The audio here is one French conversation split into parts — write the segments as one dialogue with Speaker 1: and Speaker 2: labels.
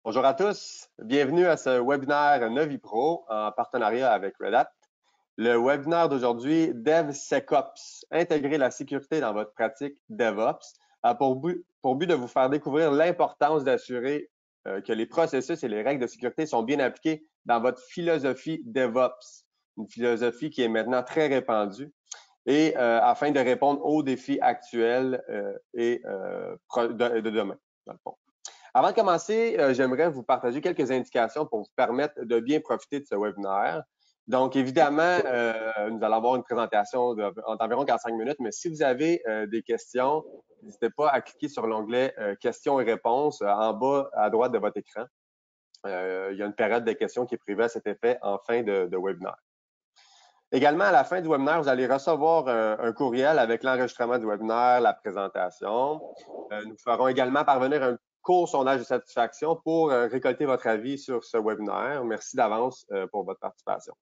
Speaker 1: Bonjour à tous, bienvenue à ce webinaire NoviPro en partenariat avec Red Hat. Le webinaire d'aujourd'hui, DevSecOps, intégrer la sécurité dans votre pratique DevOps, a pour but de vous faire découvrir l'importance d'assurer que les processus et les règles de sécurité sont bien appliqués dans votre philosophie DevOps, une philosophie qui est maintenant très répandue, et afin de répondre aux défis actuels et de demain, dans le fond. Avant de commencer, j'aimerais vous partager quelques indications pour vous permettre de bien profiter de ce webinaire. Donc, évidemment, nous allons avoir une présentation d'environ 45 minutes, mais si vous avez des questions, n'hésitez pas à cliquer sur l'onglet questions et réponses en bas à droite de votre écran. Il y a une période de questions qui est prévue à cet effet en fin de webinaire. Également, à la fin du webinaire, vous allez recevoir un courriel avec l'enregistrement du webinaire, la présentation. Nous ferons également parvenir un court sondage de satisfaction pour récolter votre avis sur ce webinaire. Merci d'avance pour votre participation.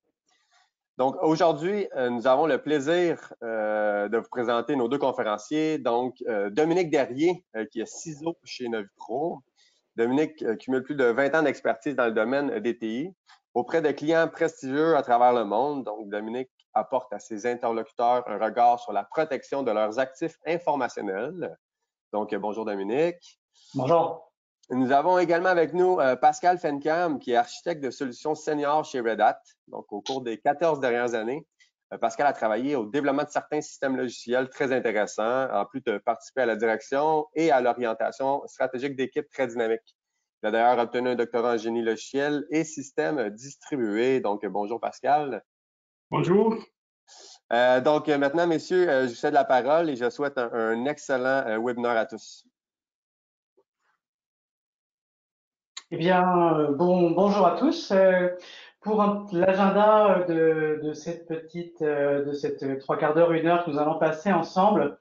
Speaker 1: Donc, aujourd'hui, nous avons le plaisir de vous présenter nos deux conférenciers. Donc, Dominique Derrier, qui est CISO chez NoviPro. Dominique cumule plus de 20 ans d'expertise dans le domaine des TI auprès de clients prestigieux à travers le monde. Donc, Dominique apporte à ses interlocuteurs un regard sur la protection de leurs actifs informationnels. Donc, bonjour Dominique.
Speaker 2: Bonjour.
Speaker 1: Nous avons également avec nous Pascal Fencam, qui est architecte de solutions senior chez Red Hat. Donc, au cours des 14 dernières années, Pascal a travaillé au développement de certains systèmes logiciels très intéressants, en plus de participer à la direction et à l'orientation stratégique d'équipes très dynamiques. Il a d'ailleurs obtenu un doctorat en génie logiciel et systèmes distribués. Donc, bonjour Pascal.
Speaker 3: Bonjour.
Speaker 1: Donc, maintenant, messieurs, je vous cède la parole et je souhaite un excellent webinaire à tous.
Speaker 2: Eh bien, bonjour à tous. Pour l'agenda de cette trois quarts d'heure, une heure que nous allons passer ensemble,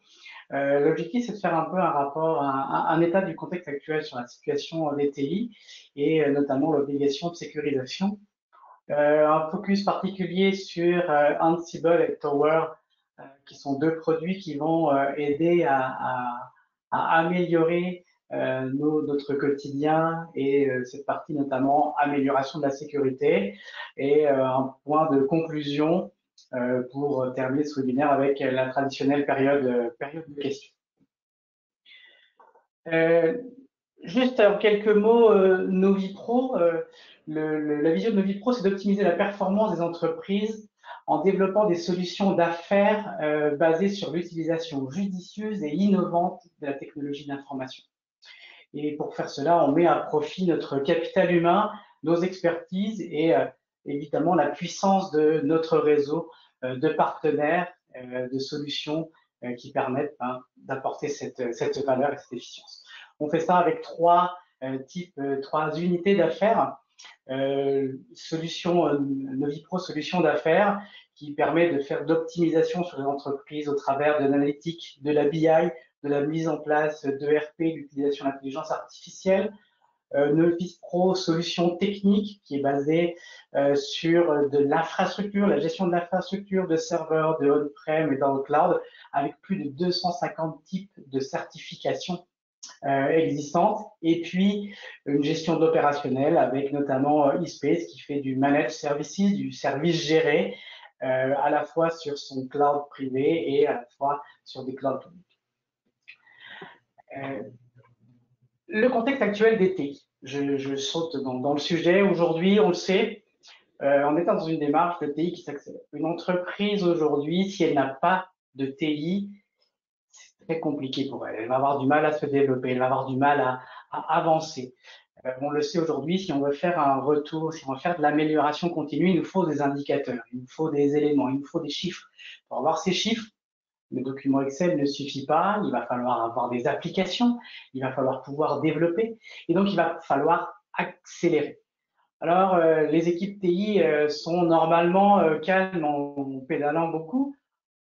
Speaker 2: l'objectif c'est de faire un peu un rapport, un état du contexte actuel sur la situation des TI et notamment l'obligation de sécurisation. Un focus particulier sur Ansible et Tower, qui sont deux produits qui vont aider à améliorer notre quotidien et cette partie notamment amélioration de la sécurité et un point de conclusion pour terminer ce webinaire avec la traditionnelle période de questions. Juste en quelques mots, NoviPro, la vision de NoviPro, c'est d'optimiser la performance des entreprises en développant des solutions d'affaires basées sur l'utilisation judicieuse et innovante de la technologie d'information. Et pour faire cela, on met à profit notre capital humain, nos expertises et évidemment la puissance de notre réseau de partenaires, de solutions qui permettent d'apporter cette valeur et cette efficience. On fait ça avec trois unités d'affaires. NoviPro Solutions d'affaires qui permet de faire d'optimisation sur les entreprises au travers de l'analytique, de la BI, de la mise en place d'ERP, l'utilisation de l'intelligence artificielle. NoviPro Solutions techniques qui est basée sur de l'infrastructure, la gestion de l'infrastructure, de serveurs, de on-prem et dans le cloud, avec plus de 250 types de certifications existantes, et puis une gestion de l'opérationnel avec notamment eSpace qui fait du managed services, du service géré, à la fois sur son cloud privé et à la fois sur des clouds publics. Le contexte actuel des TI, je saute dans le sujet. Aujourd'hui, on le sait, on est dans une démarche de TI qui s'accélère. Une entreprise aujourd'hui, si elle n'a pas de TI, c'est très compliqué pour elle. Elle va avoir du mal à se développer, elle va avoir du mal à avancer. On le sait aujourd'hui, si on veut faire un retour, si on veut faire de l'amélioration continue, il nous faut des indicateurs, il nous faut des éléments, il nous faut des chiffres. Pour avoir ces chiffres, le document Excel ne suffit pas, il va falloir avoir des applications, il va falloir pouvoir développer, et donc il va falloir accélérer. Alors, les équipes TI sont normalement calmes en pédalant beaucoup.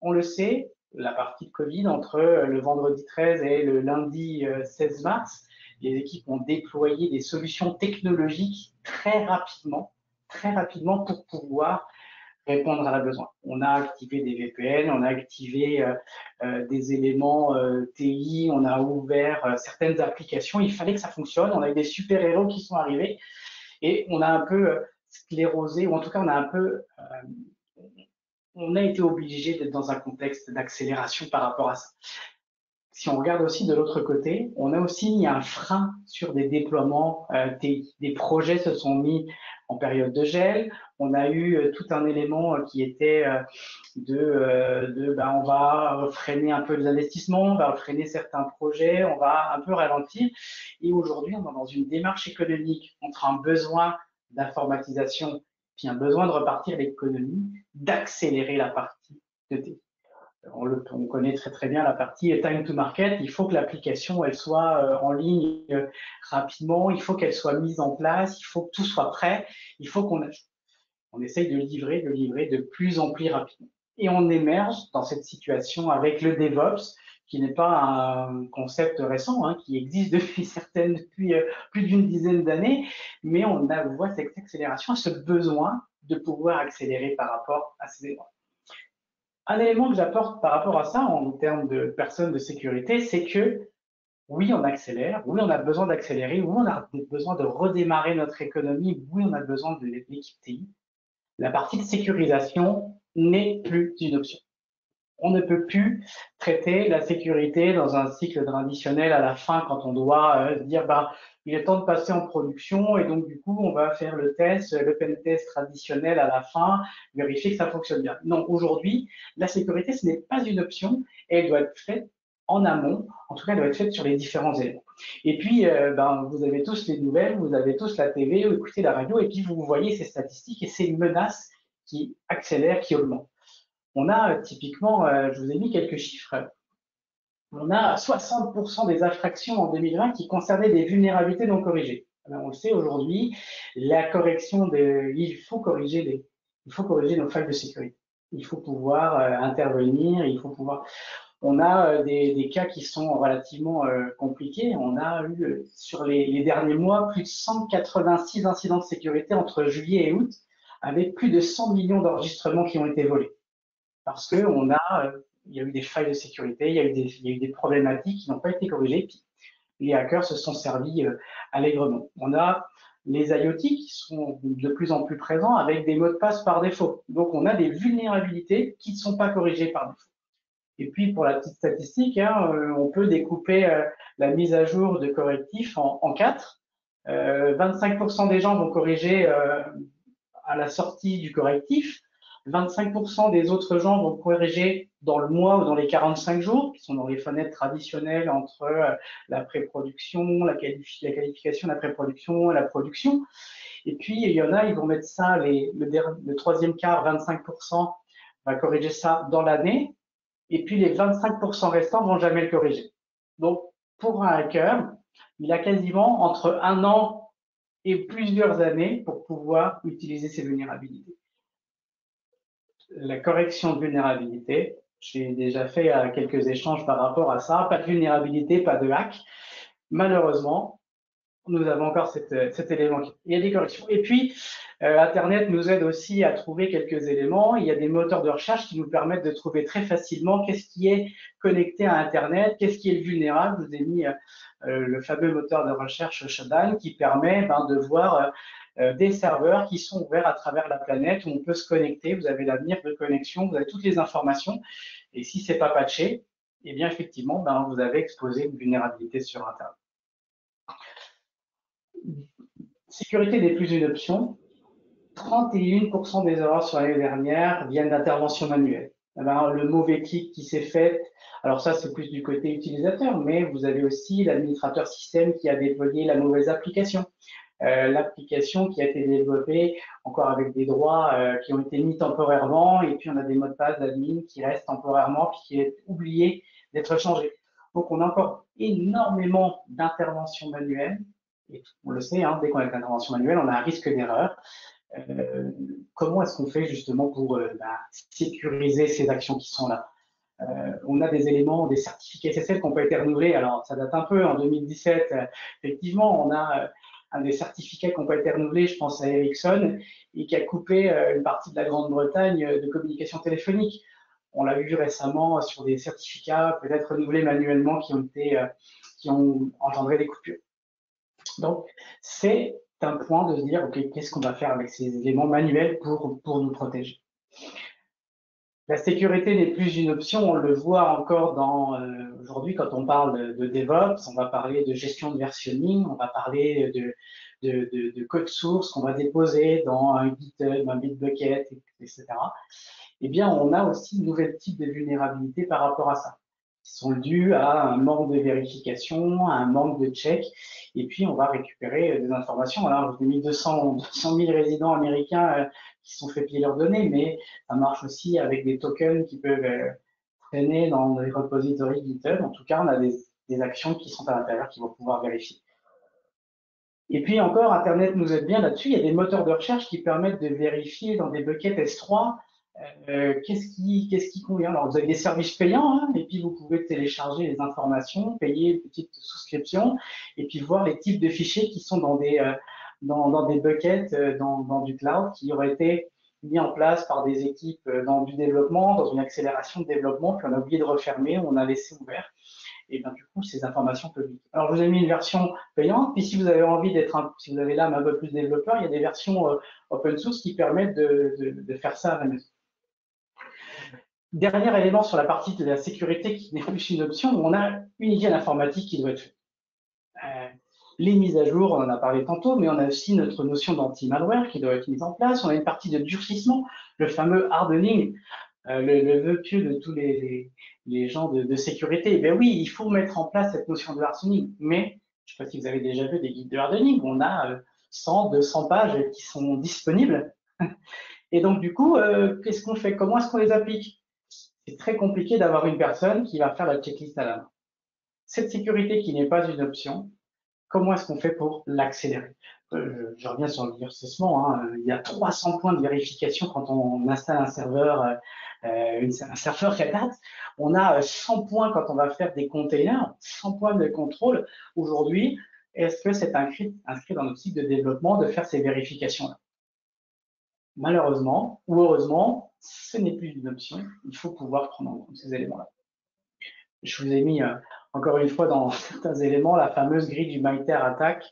Speaker 2: On le sait, la partie de Covid, entre le vendredi 13 et le lundi 16 mars, les équipes ont déployé des solutions technologiques très rapidement pour pouvoir répondre à la besoin. On a activé des VPN, on a activé des éléments TI, on a ouvert certaines applications. Il fallait que ça fonctionne. On a eu des super-héros qui sont arrivés et on a un peu sclérosé, ou en tout cas, on a été obligé d'être dans un contexte d'accélération par rapport à ça. Si on regarde aussi de l'autre côté, on a aussi mis un frein sur des déploiements TI. Des projets se sont mis en période de gel. On a eu tout un élément qui était on va freiner un peu les investissements, on va freiner certains projets, on va un peu ralentir. Et aujourd'hui, on est dans une démarche économique entre un besoin d'informatisation puis un besoin de repartir l'économie, d'accélérer la partie de TI. On connaît très très bien la partie time to market. Il faut que l'application elle soit en ligne rapidement. Il faut qu'elle soit mise en place. Il faut que tout soit prêt. Il faut qu'on essaye de livrer de plus en plus rapidement. Et on émerge dans cette situation avec le DevOps, qui n'est pas un concept récent, hein, qui existe depuis plus d'une dizaine d'années, mais on voit cette accélération, ce besoin de pouvoir accélérer par rapport à ces éléments. Un élément que j'apporte par rapport à ça, en termes de personnes de sécurité, c'est que oui, on accélère, oui, on a besoin d'accélérer, oui, on a besoin de redémarrer notre économie, oui, on a besoin de l'équipe TI. La partie de sécurisation n'est plus une option. On ne peut plus traiter la sécurité dans un cycle traditionnel à la fin quand on doit dire il est temps de passer en production et donc du coup on va faire le pen test traditionnel à la fin, vérifier que ça fonctionne bien. Non, aujourd'hui, la sécurité ce n'est pas une option et elle doit être faite en amont, en tout cas elle doit être faite sur les différents éléments. Et puis vous avez tous les nouvelles, vous avez tous la TV, vous écoutez la radio et puis vous voyez ces statistiques et ces menaces qui accélèrent, qui augmentent. On a typiquement, je vous ai mis quelques chiffres, on a 60% des infractions en 2020 qui concernaient des vulnérabilités non corrigées. Alors, on le sait aujourd'hui, il faut corriger nos failles de sécurité. Il faut pouvoir intervenir, On a des cas qui sont relativement compliqués. On a eu sur les derniers mois plus de 186 incidents de sécurité entre juillet et août, avec plus de 100 millions d'enregistrements qui ont été volés. Parce que il y a eu des failles de sécurité, il y a eu des problématiques qui n'ont pas été corrigées, puis les hackers se sont servis allègrement. On a les IoT qui sont de plus en plus présents avec des mots de passe par défaut. Donc, on a des vulnérabilités qui ne sont pas corrigées par défaut. Et puis, pour la petite statistique, on peut découper la mise à jour de correctifs en 4. 25% des gens vont corriger à la sortie du correctif. 25% des autres gens vont corriger dans le mois ou dans les 45 jours, qui sont dans les fenêtres traditionnelles entre la pré-production, la qualification, la pré-production et la production. Et puis, il y en a, ils vont mettre ça, le troisième quart, 25%, va corriger ça dans l'année. Et puis, les 25% restants vont jamais le corriger. Donc, pour un hacker, il a quasiment entre 1 an et plusieurs années pour pouvoir utiliser ces vulnérabilités. La correction de vulnérabilité, j'ai déjà fait quelques échanges par rapport à ça. Pas de vulnérabilité, pas de hack. Malheureusement, nous avons encore cet élément. Il y a des corrections. Et puis, Internet nous aide aussi à trouver quelques éléments. Il y a des moteurs de recherche qui nous permettent de trouver très facilement qu'est-ce qui est connecté à Internet, qu'est-ce qui est vulnérable. Je vous ai mis le fameux moteur de recherche Shodan qui permet de voir des serveurs qui sont ouverts à travers la planète où on peut se connecter. Vous avez l'avenir de connexion, vous avez toutes les informations. Et si c'est pas patché, eh bien effectivement, vous avez exposé une vulnérabilité sur Internet. Sécurité n'est plus une option. 31% des erreurs sur l'année dernière viennent d'interventions manuelles. Le mauvais clic qui s'est fait, alors ça c'est plus du côté utilisateur, mais vous avez aussi l'administrateur système qui a déployé la mauvaise application. L'application qui a été développée encore avec des droits qui ont été mis temporairement, et puis on a des mots de passe d'admin qui restent temporairement puis qui est oublié d'être changé. Donc on a encore énormément d'interventions manuelles, et on le sait, dès qu'on a une intervention manuelle, on a un risque d'erreur. Comment est-ce qu'on fait justement pour sécuriser ces actions qui sont là? On a des éléments, des certificats SSL qui n'ont pas été renouvelés. Alors, ça date un peu, en 2017, effectivement, on a des certificats qui n'ont pas été renouvelés, je pense à Ericsson, et qui a coupé une partie de la Grande-Bretagne de communication téléphonique. On l'a vu récemment sur des certificats peut-être renouvelés manuellement qui ont engendré des coupures. Donc, c'est un point de se dire, OK, qu'est-ce qu'on va faire avec ces éléments manuels pour nous protéger? La sécurité n'est plus une option, on le voit encore aujourd'hui quand on parle de DevOps, on va parler de gestion de versionning, on va parler de code source qu'on va déposer dans un GitHub, un Bitbucket, etc. Eh bien, on a aussi de nouveaux types de vulnérabilités par rapport à ça, qui sont dus à un manque de vérification, à un manque de check, et puis on va récupérer des informations. Alors, j'ai mis 200 000 résidents américains qui sont fait piller leurs données, mais ça marche aussi avec des tokens qui peuvent traîner dans les repositories GitHub. En tout cas, on a des actions qui sont à l'intérieur qui vont pouvoir vérifier. Et puis encore, Internet nous aide bien là-dessus. Il y a des moteurs de recherche qui permettent de vérifier dans des buckets S3 qu'est-ce qui convient. Alors, vous avez des services payants, hein, et puis vous pouvez télécharger les informations, payer une petite souscription, et puis voir les types de fichiers qui sont dans des buckets, dans du cloud, qui auraient été mis en place par des équipes dans du développement, dans une accélération de développement, puis on a oublié de refermer, on a laissé ouvert. Et bien du coup, ces informations publiques. Alors, je vous ai mis une version payante, puis si vous avez envie si vous avez l'âme un peu plus développeur, il y a des versions open source qui permettent de faire ça à la maison. Dernier élément sur la partie de la sécurité qui n'est plus une option, on a une hygiène informatique qui doit être faite. Les mises à jour, on en a parlé tantôt, mais on a aussi notre notion d'anti-malware qui doit être mise en place. On a une partie de durcissement, le fameux hardening, le vœu pieux de tous les gens de sécurité. Ben oui, il faut mettre en place cette notion de hardening, mais je ne sais pas si vous avez déjà vu des guides de hardening, on a 100, 200 pages qui sont disponibles. Et donc, du coup, qu'est-ce qu'on fait? Comment est-ce qu'on les applique? C'est très compliqué d'avoir une personne qui va faire la checklist à la main. Cette sécurité qui n'est pas une option, comment est-ce qu'on fait pour l'accélérer? Je reviens sur le durcissement, hein. Il y a 300 points de vérification quand on installe un serveur Red Hat. On a 100 points quand on va faire des containers, 100 points de contrôle. Aujourd'hui, est-ce que c'est inscrit dans notre cycle de développement de faire ces vérifications-là? Malheureusement ou heureusement, ce n'est plus une option. Il faut pouvoir prendre en compte ces éléments-là. Je vous ai mis encore une fois dans certains éléments la fameuse grille du MITRE ATT&CK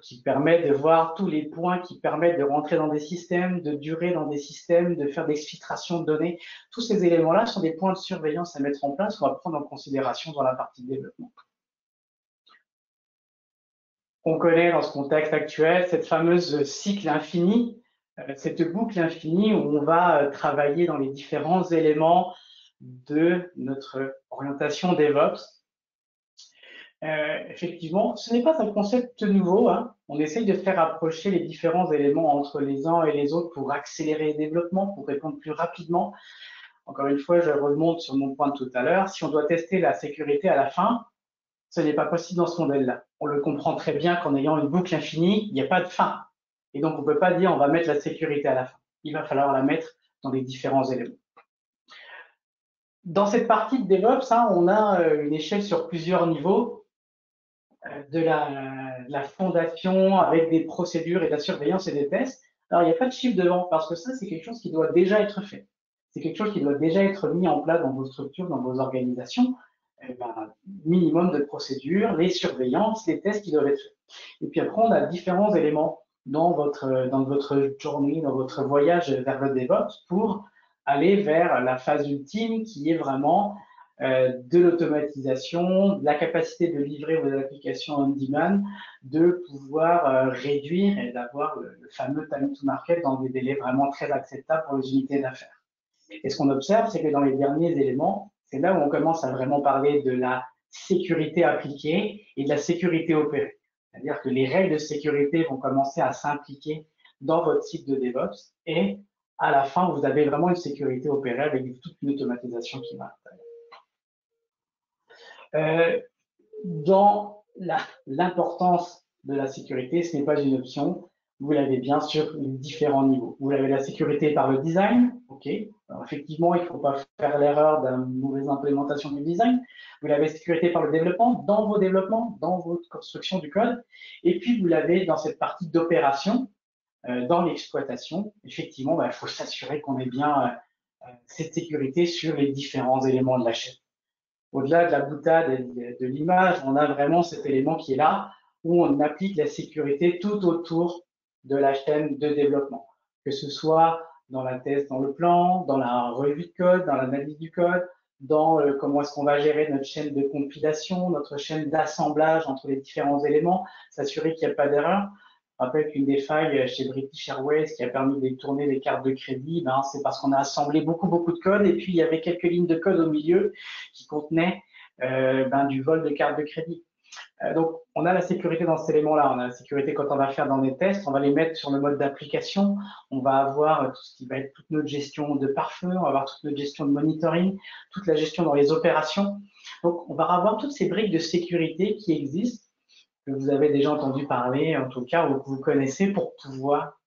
Speaker 2: qui permet de voir tous les points qui permettent de rentrer dans des systèmes, de durer dans des systèmes, de faire des exfiltrations de données. Tous ces éléments-là sont des points de surveillance à mettre en place, qu'on va prendre en considération dans la partie de développement. On connaît dans ce contexte actuel cette fameuse cycle infini, cette boucle infinie où on va travailler dans les différents éléments de notre orientation DevOps. Effectivement, ce n'est pas un concept nouveau, hein. On essaye de faire approcher les différents éléments entre les uns et les autres pour accélérer le développement, pour répondre plus rapidement. Encore une fois, je remonte sur mon point de tout à l'heure. Si on doit tester la sécurité à la fin, ce n'est pas possible dans ce modèle-là. On le comprend très bien qu'en ayant une boucle infinie, il n'y a pas de fin. Et donc, on ne peut pas dire on va mettre la sécurité à la fin. Il va falloir la mettre dans les différents éléments. Dans cette partie de DevOps, hein, on a une échelle sur plusieurs niveaux de la fondation avec des procédures et de la surveillance et des tests. Alors, il n'y a pas de chiffre devant parce que ça, c'est quelque chose qui doit déjà être fait. C'est quelque chose qui doit déjà être mis en place dans vos structures, dans vos organisations. Minimum de procédures, les surveillances, les tests qui doivent être faits. Et puis après, on a différents éléments dans votre journée, dans votre voyage vers le DevOps pour aller vers la phase ultime qui est vraiment de l'automatisation, de la capacité de livrer vos applications on demand, de pouvoir réduire et d'avoir le fameux time to market dans des délais vraiment très acceptables pour les unités d'affaires. Et ce qu'on observe, c'est que dans les derniers éléments, c'est là où on commence à vraiment parler de la sécurité appliquée et de la sécurité opérée. C'est-à-dire que les règles de sécurité vont commencer à s'impliquer dans votre cycle de DevOps et à la fin, vous avez vraiment une sécurité opérée avec toute une automatisation qui va dans l'importance de la sécurité, ce n'est pas une option. Vous l'avez bien sur différents niveaux. Vous avez la sécurité par le design, ok. Alors, effectivement, il ne faut pas faire l'erreur d'une mauvaise implémentation du design. Vous l'avez sécurité par le développement, dans vos développements, dans votre construction du code. Et puis, vous l'avez dans cette partie d'opération, dans l'exploitation. Effectivement, il faut s'assurer qu'on ait bien cette sécurité sur les différents éléments de la chaîne. Au-delà de la boutade et de l'image, on a vraiment cet élément qui est là, où on applique la sécurité tout autour de la chaîne de développement, que ce soit dans la test, dans le plan, dans la revue de code, dans l'analyse du code, dans comment est-ce qu'on va gérer notre chaîne de compilation, notre chaîne d'assemblage entre les différents éléments, s'assurer qu'il n'y a pas d'erreur. Je rappelle qu'une des failles chez British Airways qui a permis de détourner les cartes de crédit, c'est parce qu'on a assemblé beaucoup de code et puis il y avait quelques lignes de code au milieu qui contenaient du vol de cartes de crédit. Donc, on a la sécurité dans cet élément-là. On a la sécurité quand on va faire dans des tests. On va les mettre sur le mode d'application. On va avoir tout ce qui va être toute notre gestion de pare-feu. On va avoir toute notre gestion de monitoring, toute la gestion dans les opérations. Donc, on va avoir toutes ces briques de sécurité qui existent, que vous avez déjà entendu parler, en tout cas, ou que vous connaissez pour pouvoir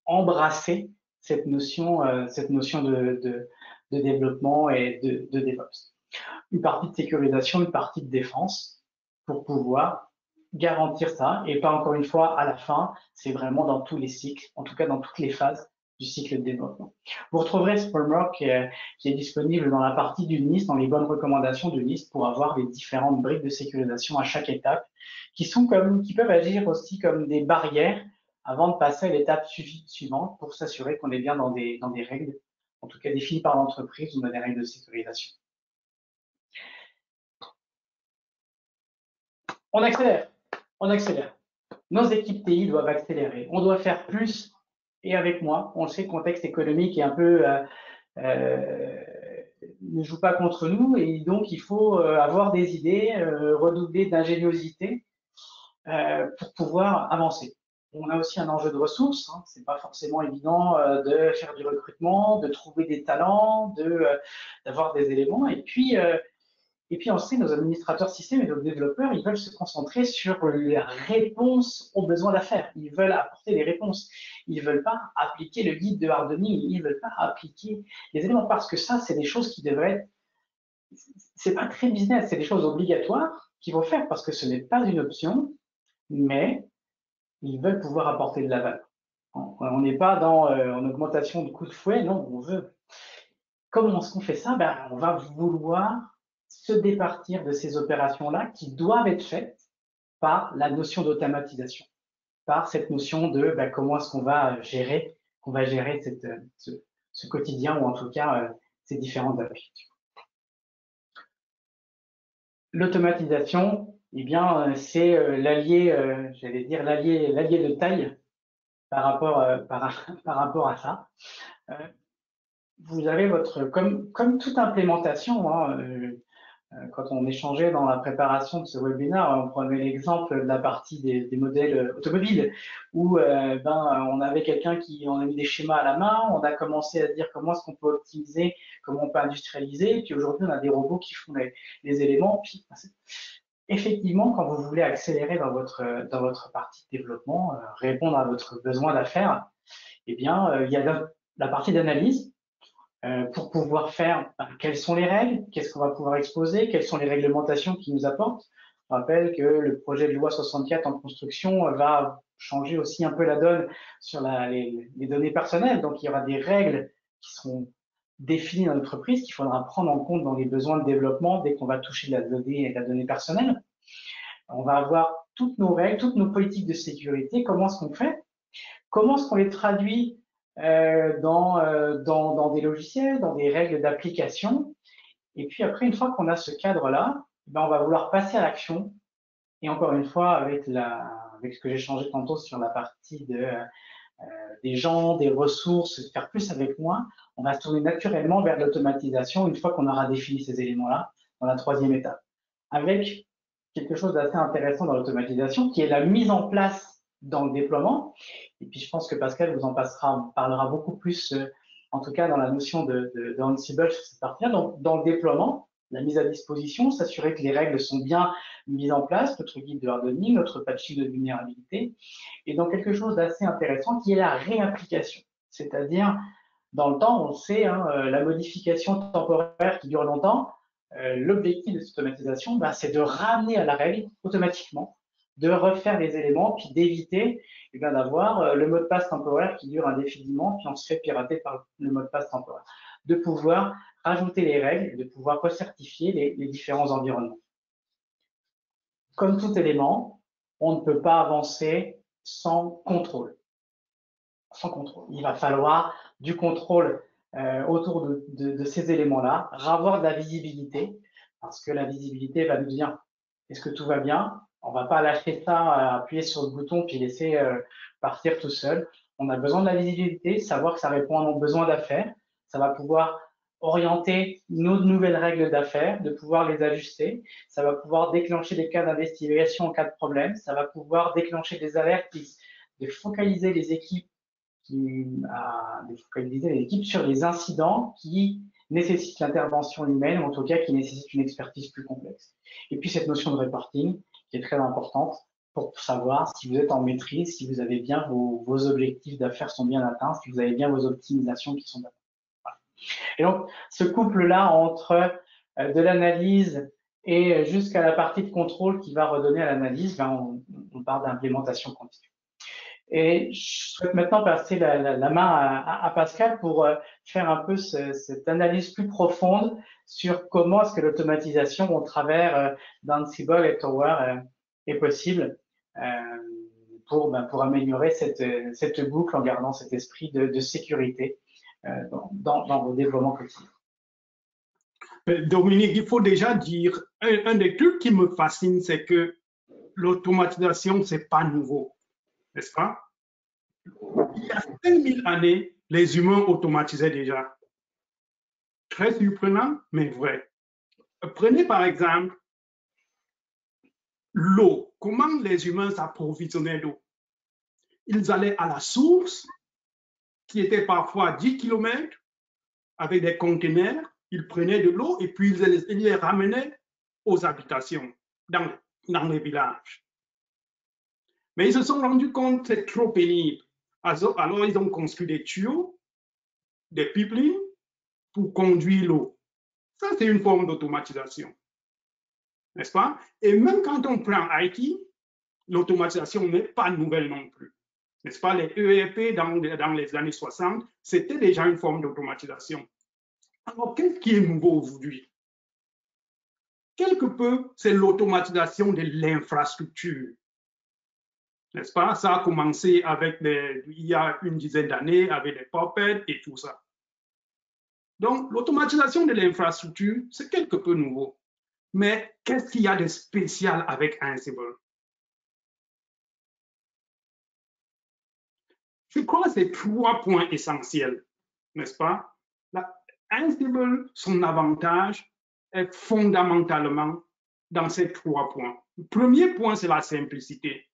Speaker 2: embrasser cette notion de développement et de DevOps. Une partie de sécurisation, une partie de défense pour pouvoir garantir ça. Et pas encore une fois à la fin, c'est vraiment dans tous les cycles, en tout cas dans toutes les phases du cycle de développement. Vous retrouverez ce framework qui est disponible dans la partie du NIST, dans les bonnes recommandations du NIST pour avoir les différentes briques de sécurisation à chaque étape qui peuvent agir aussi comme des barrières avant de passer à l'étape suivante pour s'assurer qu'on est bien dans des règles, en tout cas définies par l'entreprise ou dans des règles de sécurisation. On accélère. Nos équipes TI doivent accélérer. On doit faire plus. Et avec moi, on le sait, le contexte économique est un peu ne joue pas contre nous, et donc il faut avoir des idées, redoubler d'ingéniosité pour pouvoir avancer. On a aussi un enjeu de ressources. Hein. C'est pas forcément évident de faire du recrutement, de trouver des talents, d'avoir des éléments. Et puis on sait, nos administrateurs système et nos développeurs, ils veulent se concentrer sur les réponses aux besoins d'affaires. Ils veulent apporter des réponses. Ils ne veulent pas appliquer le guide de hardening. Ils ne veulent pas appliquer les éléments parce que ça, c'est des choses qui devraient être. C'est pas très business, c'est des choses obligatoires qu'il faut faire parce que ce n'est pas une option, mais ils veulent pouvoir apporter de la valeur. On n'est pas en augmentation de coûts de fouet, non, on veut. Comment est-ce qu'on fait ça? On va vouloir se départir de ces opérations-là qui doivent être faites par la notion d'automatisation, par cette notion de comment est-ce qu'on va gérer ce quotidien ou en tout cas ces différentes applications. L'automatisation, c'est l'allié, j'allais dire l'allié de taille par rapport à ça. Vous avez comme toute implémentation, quand on échangeait dans la préparation de ce webinaire, on prenait l'exemple de la partie des modèles automobiles où on avait on a mis des schémas à la main, on a commencé à dire comment est-ce qu'on peut optimiser, comment on peut industrialiser, et puis aujourd'hui on a des robots qui font les éléments. Puis, effectivement, quand vous voulez accélérer dans votre partie de développement, répondre à votre besoin d'affaires, il y a la partie d'analyse. Pour pouvoir faire quelles sont les règles, qu'est-ce qu'on va pouvoir exposer, quelles sont les réglementations qui nous apportent. Je rappelle que le projet de loi 64 en construction va changer aussi un peu la donne sur les données personnelles. Donc, il y aura des règles qui seront définies dans l'entreprise qu'il faudra prendre en compte dans les besoins de développement dès qu'on va toucher la donnée personnelle. On va avoir toutes nos règles, toutes nos politiques de sécurité. Comment est-ce qu'on fait? Comment est-ce qu'on les traduit dans des logiciels, dans des règles d'application. Et puis après, une fois qu'on a ce cadre-là, on va vouloir passer à l'action. Et encore une fois, avec ce que j'ai changé tantôt sur la partie des gens, des ressources, faire plus avec moins, on va se tourner naturellement vers l'automatisation une fois qu'on aura défini ces éléments-là dans la troisième étape. Avec quelque chose d'assez intéressant dans l'automatisation, qui est la mise en place dans le déploiement. Et puis, je pense que Pascal vous en parlera beaucoup plus, en tout cas dans la notion de Ansible sur cette partie-là. Donc, dans le déploiement, la mise à disposition, s'assurer que les règles sont bien mises en place, notre guide de hardening, notre patching de vulnérabilité, et donc quelque chose d'assez intéressant qui est la réapplication. C'est-à-dire, dans le temps, on le sait, hein, la modification temporaire qui dure longtemps, l'objectif de cette automatisation, bah, c'est de ramener à la règle automatiquement, de refaire les éléments, puis d'éviter d'avoir le mot de passe temporaire qui dure indéfiniment, puis on se fait pirater par le mot de passe temporaire. De pouvoir rajouter les règles, de pouvoir recertifier les différents environnements. Comme tout élément, on ne peut pas avancer sans contrôle. Sans contrôle. Il va falloir du contrôle autour de ces éléments-là, avoir de la visibilité, parce que la visibilité va nous dire est-ce que tout va bien? On ne va pas lâcher ça, appuyer sur le bouton puis laisser partir tout seul. On a besoin de la visibilité, savoir que ça répond à nos besoins d'affaires. Ça va pouvoir orienter nos nouvelles règles d'affaires, de pouvoir les ajuster. Ça va pouvoir déclencher des cas d'investigation en cas de problème. Ça va pouvoir déclencher des alertes, de focaliser les équipes sur les incidents qui nécessitent l'intervention humaine, ou en tout cas qui nécessitent une expertise plus complexe. Et puis cette notion de reporting qui est très importante pour savoir si vous êtes en maîtrise, si vous avez bien vos objectifs d'affaires sont bien atteints, si vous avez bien vos optimisations qui sont atteintes. Voilà. Et donc ce couple-là entre de l'analyse et jusqu'à la partie de contrôle qui va redonner à l'analyse, ben on parle d'implémentation continue. Et je souhaite maintenant passer la main à Pascal pour faire un peu cette analyse plus profonde sur comment est-ce que l'automatisation au travers d'Ansible et Tower est possible pour améliorer cette boucle en gardant cet esprit de sécurité dans vos développements quotidiens.
Speaker 3: Dominique, il faut déjà dire, un des trucs qui me fascine, c'est que l'automatisation, c'est pas nouveau, n'est-ce pas? Il y a 5000 années, les humains automatisaient déjà. Très surprenant, mais vrai. Prenez par exemple l'eau. Comment les humains s'approvisionnaient d'eau? Ils allaient à la source, qui était parfois 10 km, avec des conteneurs. Ils prenaient de l'eau et puis ils les ramenaient aux habitations, dans les villages. Mais ils se sont rendus compte que c'est trop pénible. Alors, ils ont construit des tuyaux, des pipelines pour conduire l'eau. Ça, c'est une forme d'automatisation. N'est-ce pas? Et même quand on prend IT, l'automatisation n'est pas nouvelle non plus. N'est-ce pas? Les ERP dans les années 60, c'était déjà une forme d'automatisation. Alors, qu'est-ce qui est nouveau aujourd'hui? Quelque peu, c'est l'automatisation de l'infrastructure. N'est-ce pas? Ça a commencé il y a une dizaine d'années avec les Puppet et tout ça. Donc, l'automatisation de l'infrastructure, c'est quelque peu nouveau. Mais qu'est-ce qu'il y a de spécial avec Ansible? Je crois que c'est 3 points essentiels, n'est-ce pas? Ansible, son avantage est fondamentalement dans ces 3 points. Le premier point, c'est la simplicité.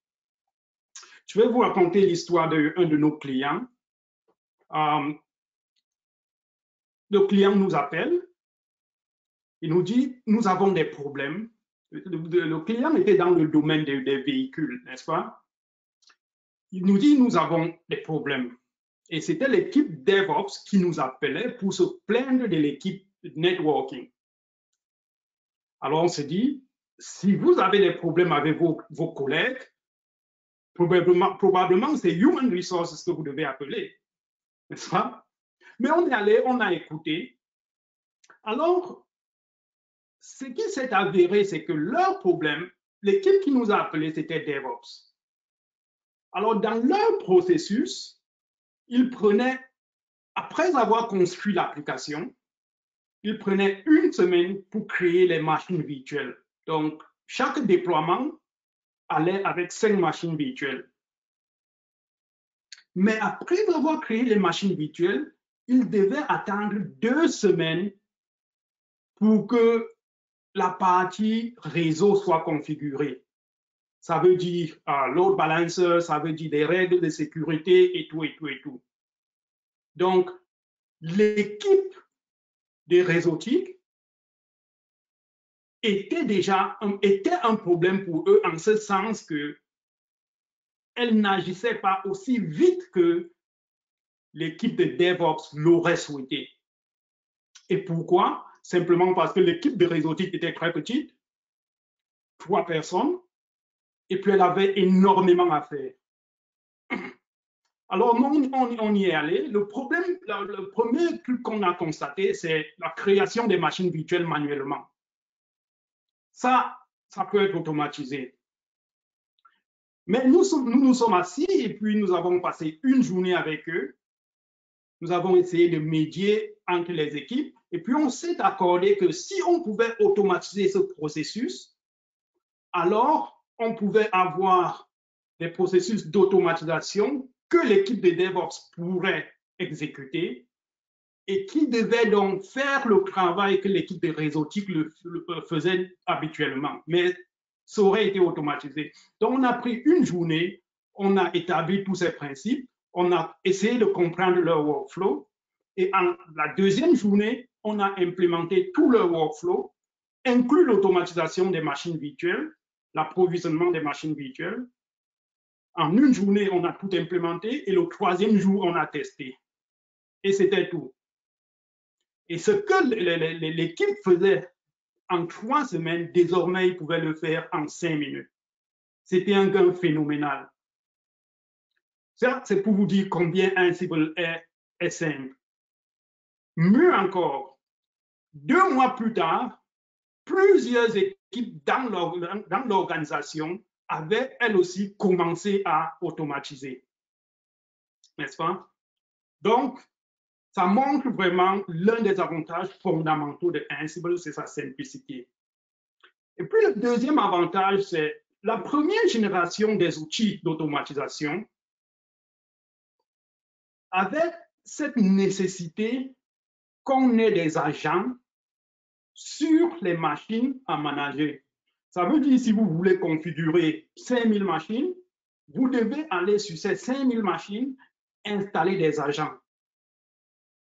Speaker 3: Je vais vous raconter l'histoire d'un de nos clients. Le client nous appelle, il nous dit, nous avons des problèmes. Le client était dans le domaine des véhicules, n'est-ce pas? Il nous dit, nous avons des problèmes. Et c'était l'équipe DevOps qui nous appelait pour se plaindre de l'équipe networking. Alors on se dit, si vous avez des problèmes avec vos collègues, probablement c'est Human Resources que vous devez appeler, n'est-ce pas? Mais on est allé, on a écouté. Alors, ce qui s'est avéré, c'est que leur problème, l'équipe qui nous a appelés, c'était DevOps. Alors, dans leur processus, ils prenaient, après avoir construit l'application, ils prenaient 1 semaine pour créer les machines virtuelles. Donc, chaque déploiement allait avec 5 machines virtuelles. Mais après avoir créé les machines virtuelles, ils devaient attendre 2 semaines pour que la partie réseau soit configurée. Ça veut dire load balancer, ça veut dire des règles de sécurité et tout, et tout, et tout. Donc, l'équipe des réseautiques était un problème pour eux en ce sens que elle n'agissait pas aussi vite que l'équipe de DevOps l'aurait souhaité. Et pourquoi? Simplement parce que l'équipe de réseautique était très petite, 3 personnes, et puis elle avait énormément à faire. Alors, on y est allé. Le premier truc qu'on a constaté, c'est la création des machines virtuelles manuellement. Ça peut être automatisé. Mais nous nous sommes assis et puis nous avons passé une journée avec eux. Nous avons essayé de médier entre les équipes et puis on s'est accordé que si on pouvait automatiser ce processus, alors on pouvait avoir des processus d'automatisation que l'équipe de DevOps pourrait exécuter et qui devait donc faire le travail que l'équipe de réseautique le faisait habituellement. Mais ça aurait été automatisé. Donc, on a pris une journée, on a établi tous ces principes, on a essayé de comprendre leur workflow et en la deuxième journée, on a implémenté tout leur workflow, inclus l'automatisation des machines virtuelles, l'approvisionnement des machines virtuelles. En une journée, on a tout implémenté et le troisième jour, on a testé. Et c'était tout. Et ce que l'équipe faisait en 3 semaines, désormais, ils pouvaient le faire en 5 minutes. C'était un gain phénoménal. Ça, c'est pour vous dire combien Ansible est simple. Mieux encore, 2 mois plus tard, plusieurs équipes dans l'organisation avaient, elles aussi, commencé à automatiser. N'est-ce pas? Donc, ça montre vraiment l'un des avantages fondamentaux de Ansible, c'est sa simplicité. Et puis, le deuxième avantage, c'est la première génération des outils d'automatisation avait cette nécessité qu'on ait des agents sur les machines à manager. Ça veut dire si vous voulez configurer 5000 machines, vous devez aller sur ces 5000 machines, installer des agents.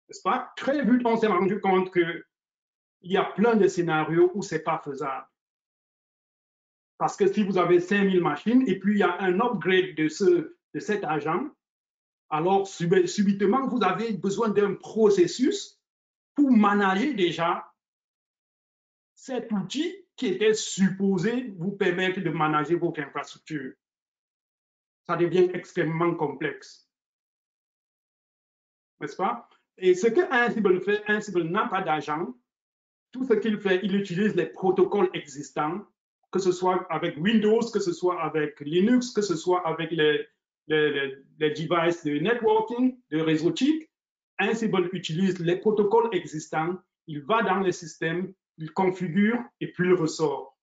Speaker 3: N'est-ce pas? Très vite, on s'est rendu compte qu'il y a plein de scénarios où ce n'est pas faisable. Parce que si vous avez 5000 machines et puis il y a un upgrade de cet agent, alors subitement, vous avez besoin d'un processus pour manager déjà cet outil qui était supposé vous permettre de manager votre infrastructure. Ça devient extrêmement complexe. N'est-ce pas? Et ce que Ansible fait, Ansible n'a pas d'agent. Tout ce qu'il fait, il utilise les protocoles existants, que ce soit avec Windows, que ce soit avec Linux, que ce soit avec les devices de networking, de réseautique. Ansible utilise les protocoles existants, il va dans le système, il configure et puis il ressort.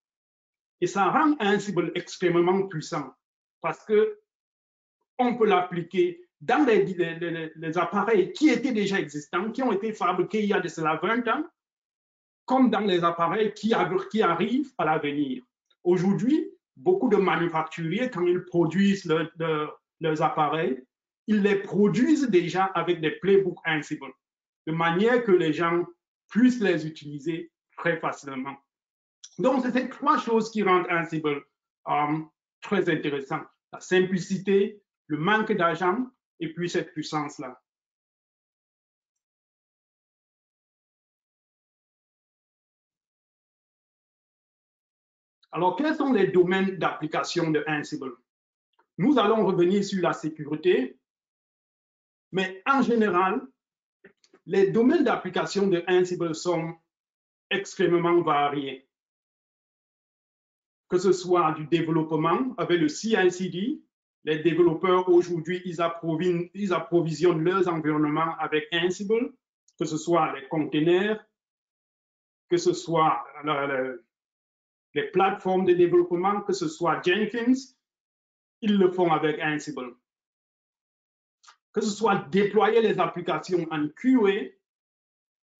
Speaker 3: Et ça rend Ansible extrêmement puissant parce qu'on peut l'appliquer dans les appareils qui étaient déjà existants, qui ont été fabriqués il y a de cela 20 ans, comme dans les appareils qui arrivent à l'avenir. Aujourd'hui, beaucoup de manufacturiers, quand ils produisent leurs appareils, ils les produisent déjà avec des playbooks Ansible, de manière que les gens puissent les utiliser très facilement. Donc, c'est ces 3 choses qui rendent Ansible très intéressant. La simplicité, le manque d'agents et puis cette puissance-là. Alors, quels sont les domaines d'application de Ansible? Nous allons revenir sur la sécurité, mais en général, les domaines d'application de Ansible sont extrêmement variés. Que ce soit du développement avec le CI/CD, les développeurs aujourd'hui, ils approvisionnent leurs environnements avec Ansible, que ce soit les containers, que ce soit les plateformes de développement, que ce soit Jenkins, ils le font avec Ansible. Que ce soit déployer les applications en QA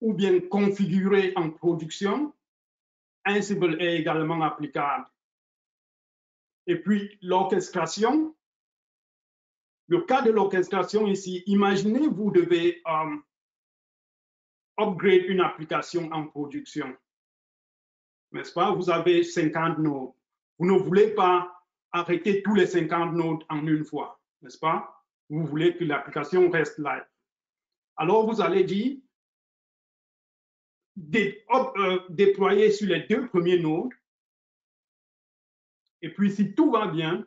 Speaker 3: ou bien configurer en production, Ansible est également applicable. Et puis l'orchestration, le cas de l'orchestration ici, imaginez vous devez upgrade une application en production. N'est-ce pas? Vous avez 50 nodes. Vous ne voulez pas arrêter tous les 50 nodes en une fois, n'est-ce pas? Vous voulez que l'application reste live. Alors, vous allez dire déployer sur les 2 premiers nodes. Et puis, si tout va bien,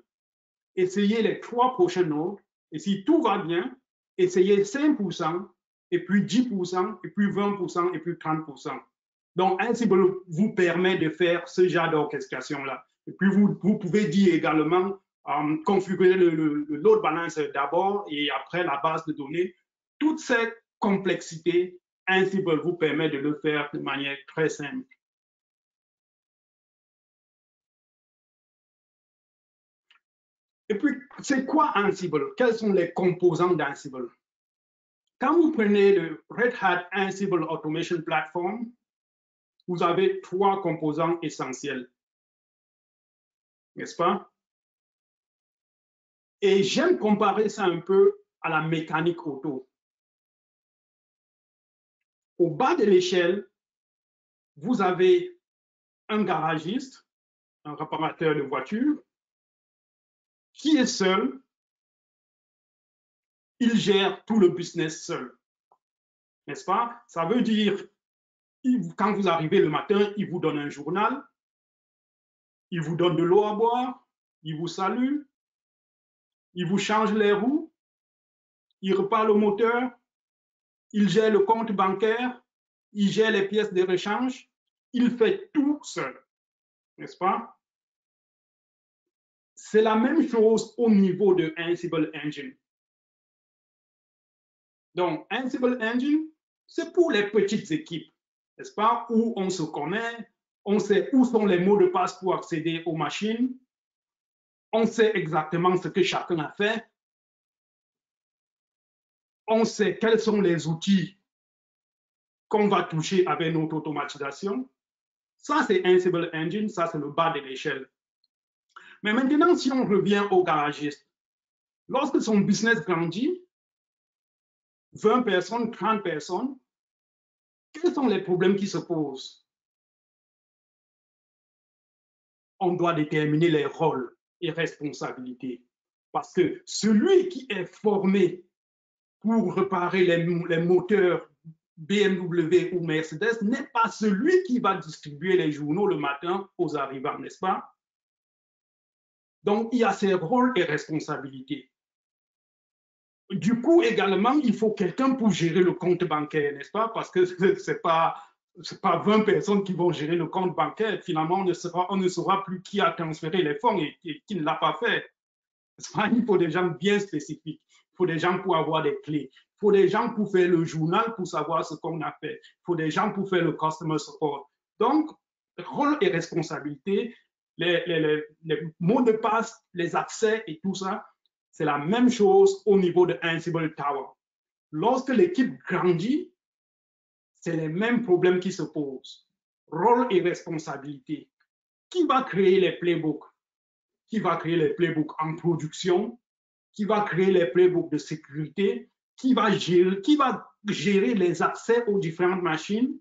Speaker 3: essayez les 3 prochains nodes. Et si tout va bien, essayez 5%, et puis 10%, et puis 20%, et puis 30%. Donc, Ansible vous permet de faire ce genre d'orchestration-là. Et puis, vous pouvez dire également configurer le load balancer d'abord et après la base de données. Toute cette complexité, Ansible vous permet de le faire de manière très simple. Et puis, c'est quoi Ansible? Quels sont les composants d'Ansible? Quand vous prenez le Red Hat Ansible Automation Platform, vous avez 3 composants essentiels, n'est-ce pas? Et j'aime comparer ça un peu à la mécanique auto. Au bas de l'échelle, vous avez un garagiste, un réparateur de voitures, qui est seul. Il gère tout le business seul, n'est-ce pas? Ça veut dire, quand vous arrivez le matin, il vous donne un journal, il vous donne de l'eau à boire, il vous salue, il vous change les roues, il repart le moteur, il gère le compte bancaire, il gère les pièces de rechange, il fait tout seul, n'est-ce pas? C'est la même chose au niveau de Ansible Engine. Donc, Ansible Engine, c'est pour les petites équipes, n'est-ce pas? Où on se connaît, on sait où sont les mots de passe pour accéder aux machines, on sait exactement ce que chacun a fait, on sait quels sont les outils qu'on va toucher avec notre automatisation. Ça, c'est Ansible Engine, ça, c'est le bas de l'échelle. Mais maintenant, si on revient au garagiste, lorsque son business grandit, 20 personnes, 30 personnes, quels sont les problèmes qui se posent? On doit déterminer les rôles et responsabilités. Parce que celui qui est formé pour réparer les moteurs BMW ou Mercedes n'est pas celui qui va distribuer les journaux le matin aux arrivants, n'est-ce pas? Donc, il y a ses rôles et responsabilités. Du coup, également, il faut quelqu'un pour gérer le compte bancaire, n'est-ce pas? Parce que ce n'est pas 20 personnes qui vont gérer le compte bancaire. Finalement, on ne saura plus qui a transféré les fonds et qui ne l'a pas fait. Il faut des gens bien spécifiques. Il faut des gens pour avoir des clés. Il faut des gens pour faire le journal pour savoir ce qu'on a fait. Il faut des gens pour faire le customer support. Donc, rôle et responsabilité, les mots de passe, les accès et tout ça, c'est la même chose au niveau de Ansible Tower. Lorsque l'équipe grandit, c'est les mêmes problèmes qui se posent. Rôle et responsabilité. Qui va créer les playbooks? Qui va créer les playbooks en production? Qui va créer les playbooks de sécurité? Qui va gérer les accès aux différentes machines?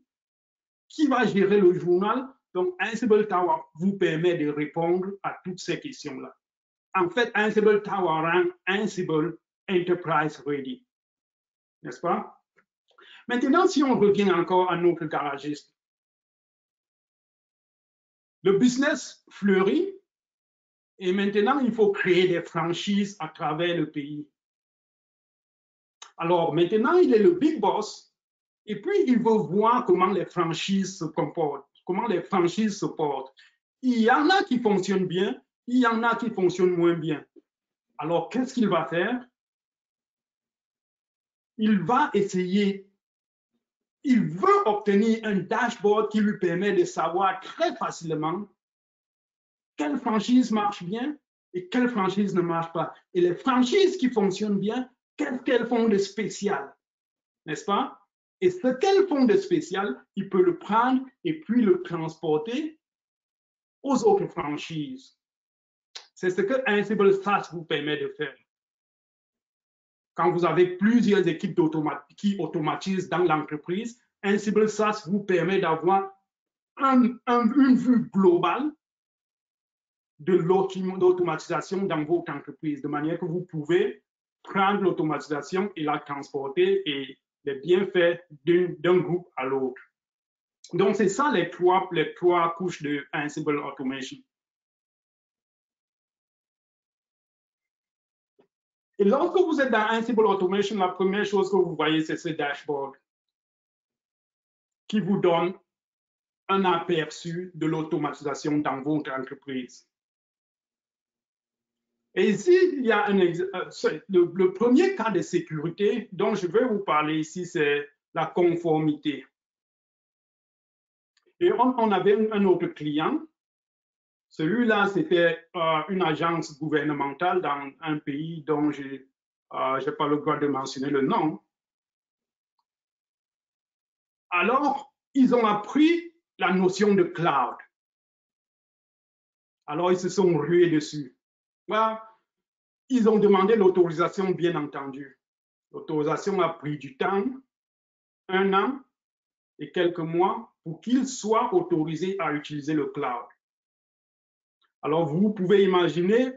Speaker 3: Qui va gérer le journal? Donc, Ansible Tower vous permet de répondre à toutes ces questions-là. En fait, Ansible Tower rend Ansible Enterprise Ready. N'est-ce pas? Maintenant, si on revient encore à notre garagiste, le business fleurit et maintenant, il faut créer des franchises à travers le pays. Alors, maintenant, il est le big boss et puis il veut voir comment les franchises se comportent, comment les franchises se portent. Il y en a qui fonctionnent bien, il y en a qui fonctionnent moins bien. Alors, qu'est-ce qu'il va faire? Il va essayer, il veut obtenir un dashboard qui lui permet de savoir très facilement quelle franchise marche bien et quelle franchise ne marche pas. Et les franchises qui fonctionnent bien, qu'est-ce qu'elles font de spécial? N'est-ce pas? Et ce qu'elles font de spécial, il peut le prendre et puis le transporter aux autres franchises. C'est ce que Ansible SaaS vous permet de faire. Quand vous avez plusieurs équipes qui automatisent dans l'entreprise, Ansible SaaS vous permet d'avoir une vue globale de l'automatisation dans votre entreprise, de manière que vous pouvez prendre l'automatisation et la transporter et les bienfaits d'un groupe à l'autre. Donc, c'est ça les trois couches de Ansible Automation. Et lorsque vous êtes dans Ansible Automation, la première chose que vous voyez, c'est ce dashboard qui vous donne un aperçu de l'automatisation dans votre entreprise. Et ici, il y a le premier cas de sécurité dont je vais vous parler ici, c'est la conformité. Et on avait un autre client. Celui-là, c'était une agence gouvernementale dans un pays dont je n'ai pas le droit de mentionner le nom. Alors, ils ont appris la notion de cloud. Alors, ils se sont rués dessus. Voilà. Ils ont demandé l'autorisation, bien entendu. L'autorisation a pris du temps, 1 an et quelques mois, pour qu'ils soient autorisés à utiliser le cloud. Alors, vous pouvez imaginer,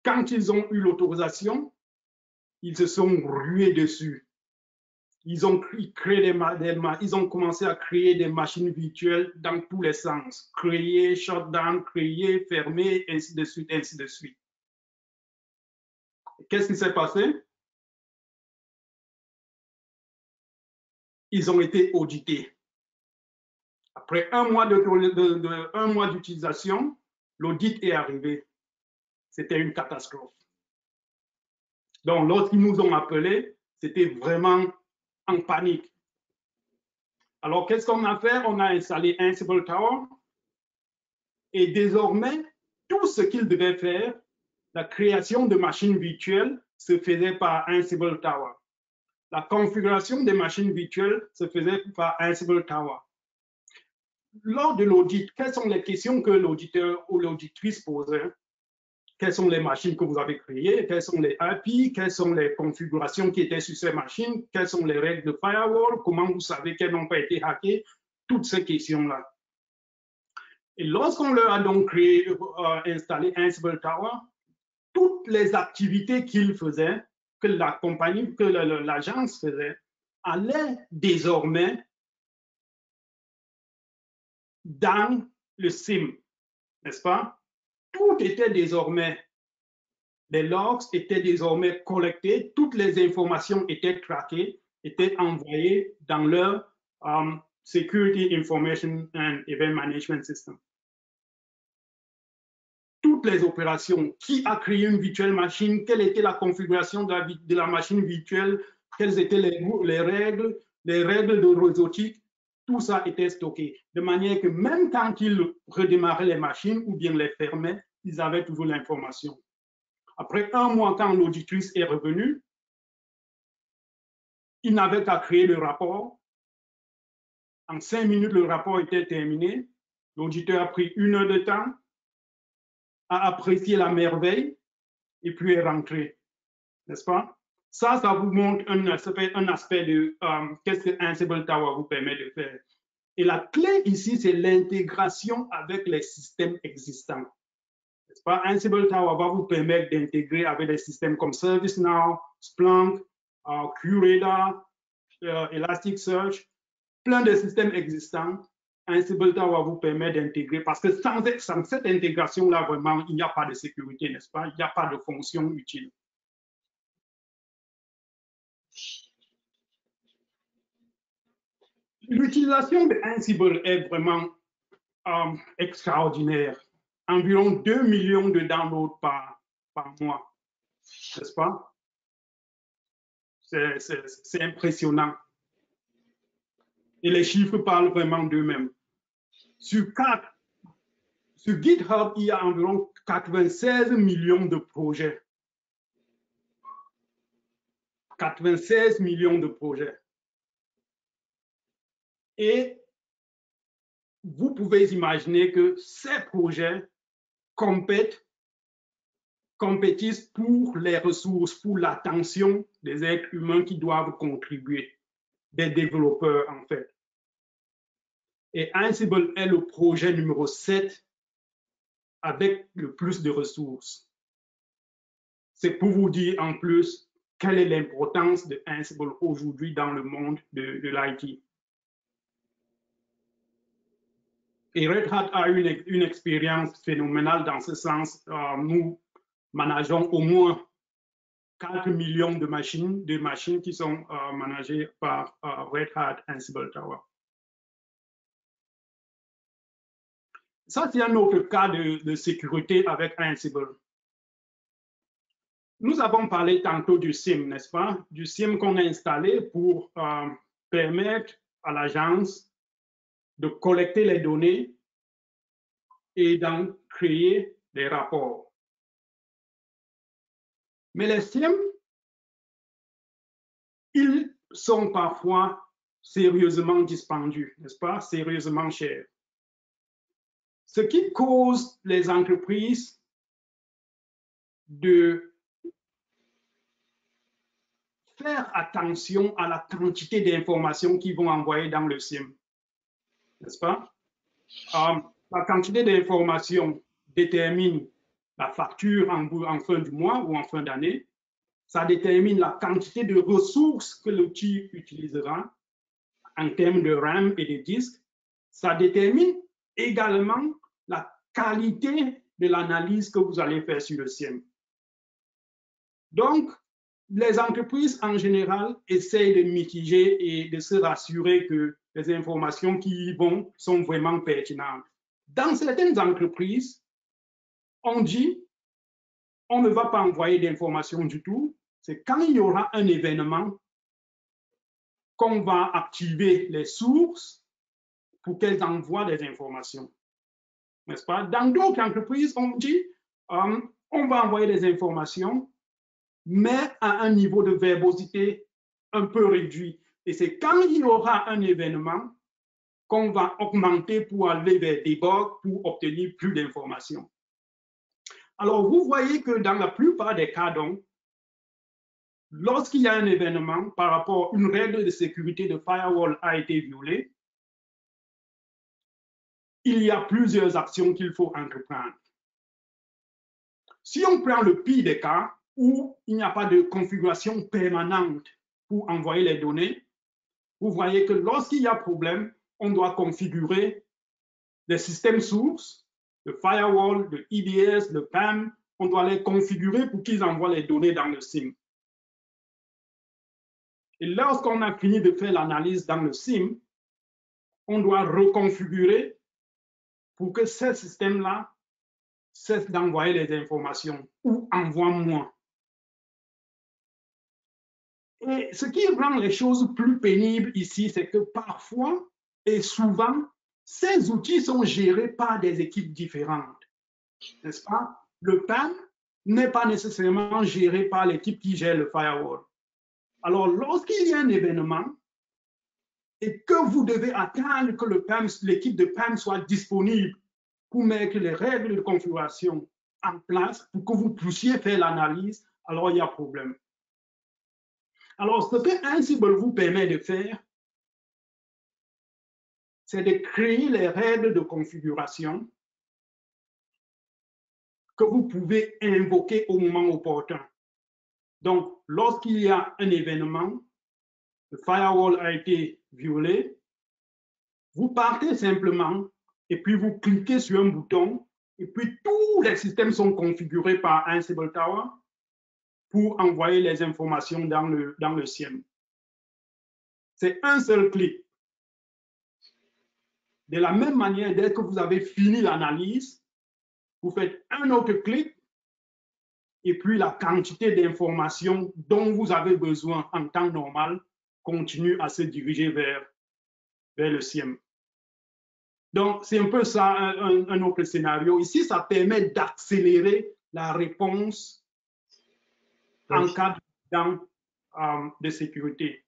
Speaker 3: quand ils ont eu l'autorisation, ils se sont rués dessus. Ils ont commencé à créer des machines virtuelles dans tous les sens. Créer, shutdown, créer, fermer, ainsi de suite, ainsi de suite. Qu'est-ce qui s'est passé? Ils ont été audités. Après un mois d'utilisation, l'audit est arrivé. C'était une catastrophe. Donc, lorsqu'ils nous ont appelés, c'était vraiment en panique. Alors, qu'est-ce qu'on a fait? On a installé Ansible Tower et désormais, tout ce qu'ils devaient faire, la création de machines virtuelles se faisait par Ansible Tower. La configuration des machines virtuelles se faisait par Ansible Tower. Lors de l'audit, quelles sont les questions que l'auditeur ou l'auditrice posait? Quelles sont les machines que vous avez créées? Quelles sont les API? Quelles sont les configurations qui étaient sur ces machines? Quelles sont les règles de firewall? Comment vous savez qu'elles n'ont pas été hackées? Toutes ces questions-là. Et lorsqu'on leur a donc installé Ansible Tower, toutes les activités qu'ils faisaient, que la compagnie, que l'agence faisait, allaient désormais dans le SIM, n'est-ce pas? Tout était désormais, les logs étaient désormais collectés, toutes les informations étaient traquées, étaient envoyées dans leur Security Information and Event Management System. Toutes les opérations, qui a créé une virtuelle machine, quelle était la configuration de la machine virtuelle, quelles étaient les règles de réseautique, tout ça était stocké. De manière que même quand ils redémarraient les machines ou bien les fermaient, ils avaient toujours l'information. Après 1 mois, quand l'auditrice est revenue, ils n'avaient qu'à créer le rapport. En 5 minutes, le rapport était terminé. L'auditeur a pris 1 heure de temps, a apprécié la merveille et puis est rentré. N'est-ce pas? Ça vous montre un aspect de qu'est-ce que Ansible Tower vous permet de faire. Et la clé ici, c'est l'intégration avec les systèmes existants. N'est-ce pas? Ansible Tower va vous permettre d'intégrer avec des systèmes comme ServiceNow, Splunk, QRadar, Elasticsearch, plein de systèmes existants. Ansible Tower vous permet d'intégrer, parce que sans cette intégration-là, vraiment, il n'y a pas de sécurité, n'est-ce pas? Il n'y a pas de fonction utile. L'utilisation de Ansible est vraiment extraordinaire. Environ 2 millions de downloads par mois, n'est-ce pas? C'est impressionnant. Et les chiffres parlent vraiment d'eux-mêmes. Sur GitHub, il y a environ 96 millions de projets. 96 millions de projets. Et vous pouvez imaginer que ces projets compétissent pour les ressources, pour l'attention des êtres humains qui doivent contribuer, des développeurs en fait. Et Ansible est le projet numéro 7 avec le plus de ressources. C'est pour vous dire en plus quelle est l'importance de Ansible aujourd'hui dans le monde de l'IT. Et Red Hat a une expérience phénoménale dans ce sens. Nous manageons au moins 4 millions de machines qui sont managées par Red Hat Ansible Tower. Ça, c'est un autre cas de sécurité avec Ansible. Nous avons parlé tantôt du SIEM, n'est-ce pas? Du SIEM qu'on a installé pour permettre à l'agence de collecter les données et d'en créer des rapports. Mais les SIEM, ils sont parfois sérieusement dispendieux, n'est-ce pas? Sérieusement chers. Ce qui cause les entreprises de faire attention à la quantité d'informations qu'ils vont envoyer dans le SIEM, n'est-ce pas? La quantité d'informations détermine la facture en fin du mois ou en fin d'année. Ça détermine la quantité de ressources que l'outil utilisera en termes de RAM et de disques. Ça détermine également la qualité de l'analyse que vous allez faire sur le SIEM. Donc, les entreprises en général essayent de mitiger et de se rassurer que les informations qui y vont sont vraiment pertinentes. Dans certaines entreprises, on dit on ne va pas envoyer d'informations du tout. C'est quand il y aura un événement qu'on va activer les sources pour qu'elles envoient des informations. N'est-ce pas? Dans d'autres entreprises, on dit on va envoyer des informations, mais à un niveau de verbosité un peu réduit. Et c'est quand il y aura un événement qu'on va augmenter pour aller vers debug pour obtenir plus d'informations. Alors, vous voyez que dans la plupart des cas, donc, lorsqu'il y a un événement par rapport à une règle de sécurité de firewall a été violée, il y a plusieurs actions qu'il faut entreprendre. Si on prend le pire des cas où il n'y a pas de configuration permanente pour envoyer les données, vous voyez que lorsqu'il y a problème, on doit configurer les systèmes sources, le firewall, le IDS, le PAM, on doit les configurer pour qu'ils envoient les données dans le SIEM. Et lorsqu'on a fini de faire l'analyse dans le SIEM, on doit reconfigurer pour que ces systèmes-là cessent d'envoyer les informations ou envoient moins. Et ce qui rend les choses plus pénibles ici, c'est que parfois et souvent, ces outils sont gérés par des équipes différentes, n'est-ce pas? Le PAM n'est pas nécessairement géré par l'équipe qui gère le firewall. Alors, lorsqu'il y a un événement et que vous devez attendre que l'équipe de PAM soit disponible pour mettre les règles de configuration en place pour que vous puissiez faire l'analyse, alors il y a problème. Alors, ce que Ansible vous permet de faire, c'est de créer les règles de configuration que vous pouvez invoquer au moment opportun. Donc, lorsqu'il y a un événement, le firewall a été violé, vous partez simplement et puis vous cliquez sur un bouton et puis tous les systèmes sont configurés par Ansible Tower pour envoyer les informations dans le SIEM. C'est un seul clic. De la même manière, dès que vous avez fini l'analyse, vous faites un autre clic et puis la quantité d'informations dont vous avez besoin en temps normal continue à se diriger vers le SIEM. Donc, c'est un peu ça, un autre scénario. Ici, ça permet d'accélérer la réponse en cas d'incident de sécurité.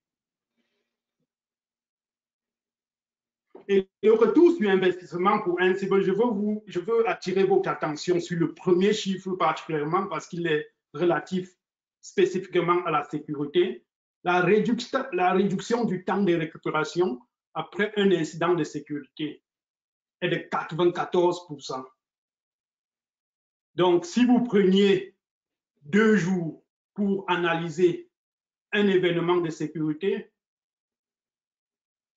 Speaker 3: Et le retour sur investissement pour Ansible, je veux attirer votre attention sur le premier chiffre particulièrement parce qu'il est relatif spécifiquement à la sécurité. La réduction du temps de récupération après un incident de sécurité est de 94%. Donc, si vous preniez 2 jours pour analyser un événement de sécurité,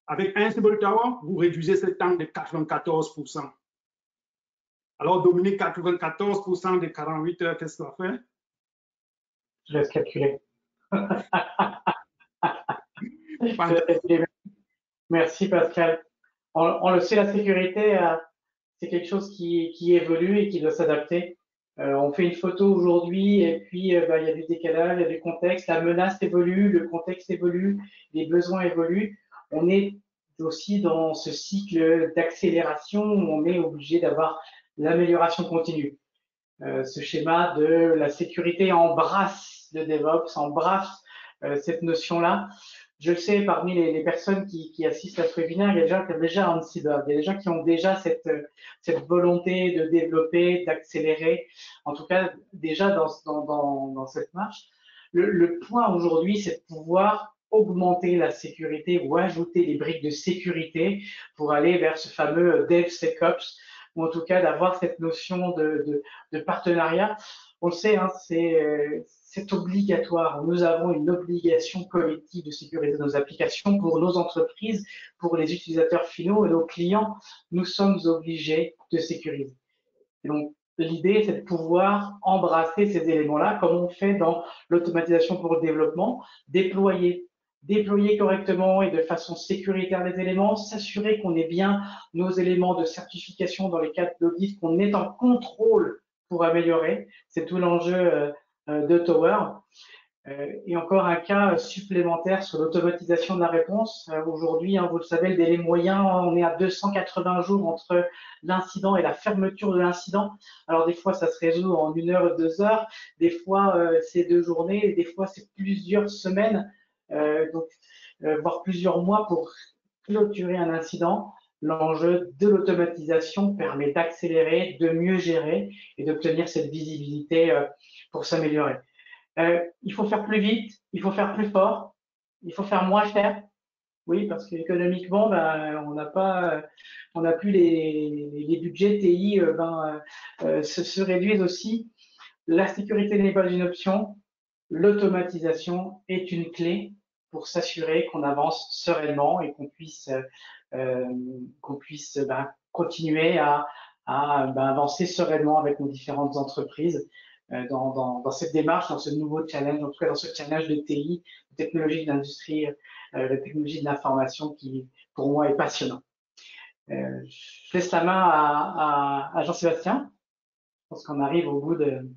Speaker 3: avec Ansible Tower, vous réduisez ce temps de 94%. Alors, Dominique, 94% de 48 heures, qu'est-ce que ça fait?
Speaker 2: Je laisse calculer. Merci, Pascal. On le sait, la sécurité, c'est quelque chose qui évolue et qui doit s'adapter. On fait une photo aujourd'hui et puis il y a du décalage, il y a du contexte, la menace évolue, le contexte évolue, les besoins évoluent. On est aussi dans ce cycle d'accélération où on est obligé d'avoir l'amélioration continue. Ce schéma de la sécurité embrasse le DevOps, embrasse cette notion-là. Je le sais, parmi les personnes qui assistent à ce webinaire, il y a des gens qui ont déjà Ansible, il y a des gens qui ont déjà cette volonté de développer, d'accélérer, en tout cas déjà dans cette marche. Le point aujourd'hui, c'est de pouvoir augmenter la sécurité ou ajouter des briques de sécurité pour aller vers ce fameux DevSecOps, ou en tout cas d'avoir cette notion de partenariat. On le sait, hein, c'est obligatoire. Nous avons une obligation collective de sécuriser nos applications pour nos entreprises, pour les utilisateurs finaux et nos clients. Nous sommes obligés de sécuriser. Et donc, l'idée, c'est de pouvoir embrasser ces éléments-là, comme on fait dans l'automatisation pour le développement, déployer correctement et de façon sécuritaire les éléments, s'assurer qu'on ait bien nos éléments de certification dans les cadres d'audit, qu'on est en contrôle pour améliorer. C'est tout l'enjeu de Tower. Et encore un cas supplémentaire sur l'automatisation de la réponse. Aujourd'hui, hein, vous le savez, le délai moyen, on est à 280 jours entre l'incident et la fermeture de l'incident. Alors des fois, ça se résout en 1 heure, 2 heures. Des fois, c'est 2 journées. Et des fois, c'est plusieurs semaines, voire plusieurs mois pour clôturer un incident. L'enjeu de l'automatisation permet d'accélérer, de mieux gérer et d'obtenir cette visibilité pour s'améliorer. Il faut faire plus vite, il faut faire plus fort, il faut faire moins cher. Oui, parce qu'économiquement, on n'a plus les budgets TI se réduisent aussi. La sécurité n'est pas une option. L'automatisation est une clé pour s'assurer qu'on avance sereinement et qu'on puisse continuer à avancer sereinement avec nos différentes entreprises dans cette démarche, dans ce nouveau challenge, en tout cas dans ce challenge de TI, de technologie de l'industrie, de technologie de l'information qui, pour moi, est passionnant. Je laisse la main à Jean-Sébastien. Je pense qu'on arrive au bout de...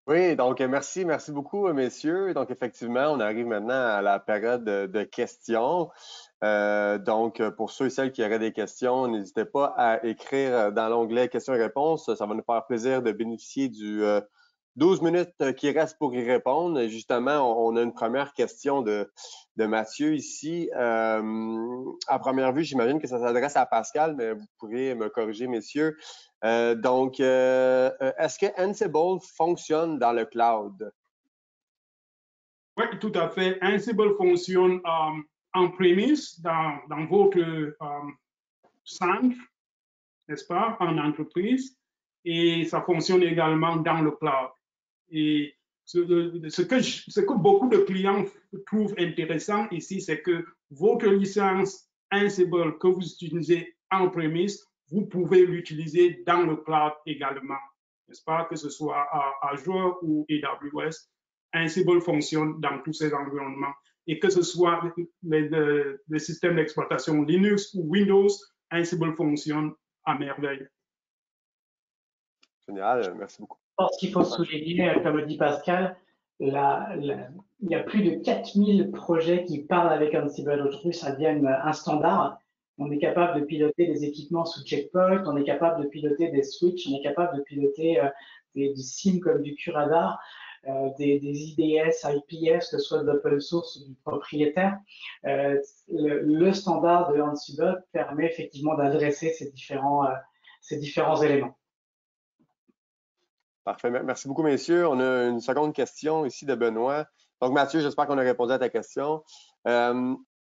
Speaker 1: Oui, donc merci beaucoup, messieurs. Donc, effectivement, on arrive maintenant à la période de questions. Donc, pour ceux et celles qui auraient des questions, n'hésitez pas à écrire dans l'onglet questions et réponses. Ça va nous faire plaisir de bénéficier du 12 minutes qui restent pour y répondre. Et justement, on a une première question de Mathieu ici. À première vue, j'imagine que ça s'adresse à Pascal, mais vous pourrez me corriger, messieurs. Donc, est-ce que Ansible fonctionne dans le cloud?
Speaker 3: Oui, tout à fait. Ansible fonctionne en prémisse dans votre centre, n'est-ce pas, en entreprise, et ça fonctionne également dans le cloud. Et ce que beaucoup de clients trouvent intéressant ici, c'est que votre licence Ansible que vous utilisez en prémisse, vous pouvez l'utiliser dans le cloud également, n'est-ce pas, que ce soit Azure ou AWS. Ansible fonctionne dans tous ces environnements. Et que ce soit les systèmes d'exploitation Linux ou Windows, Ansible fonctionne à merveille.
Speaker 1: Génial, merci beaucoup.
Speaker 2: Je pense qu'il faut souligner, comme le dit Pascal, il y a plus de 4000 projets qui parlent avec Ansible. Aujourd'hui, ça devient un standard. On est capable de piloter des équipements sous checkpoint, on est capable de piloter des switches, on est capable de piloter des SIM comme du QRadar, des IDS, IPS, que ce soit de l'open source ou du propriétaire. Le standard de Ansible permet effectivement d'adresser ces différents éléments.
Speaker 1: Parfait. Merci beaucoup, messieurs. On a une seconde question ici de Benoît. Donc, Mathieu, j'espère qu'on a répondu à ta question.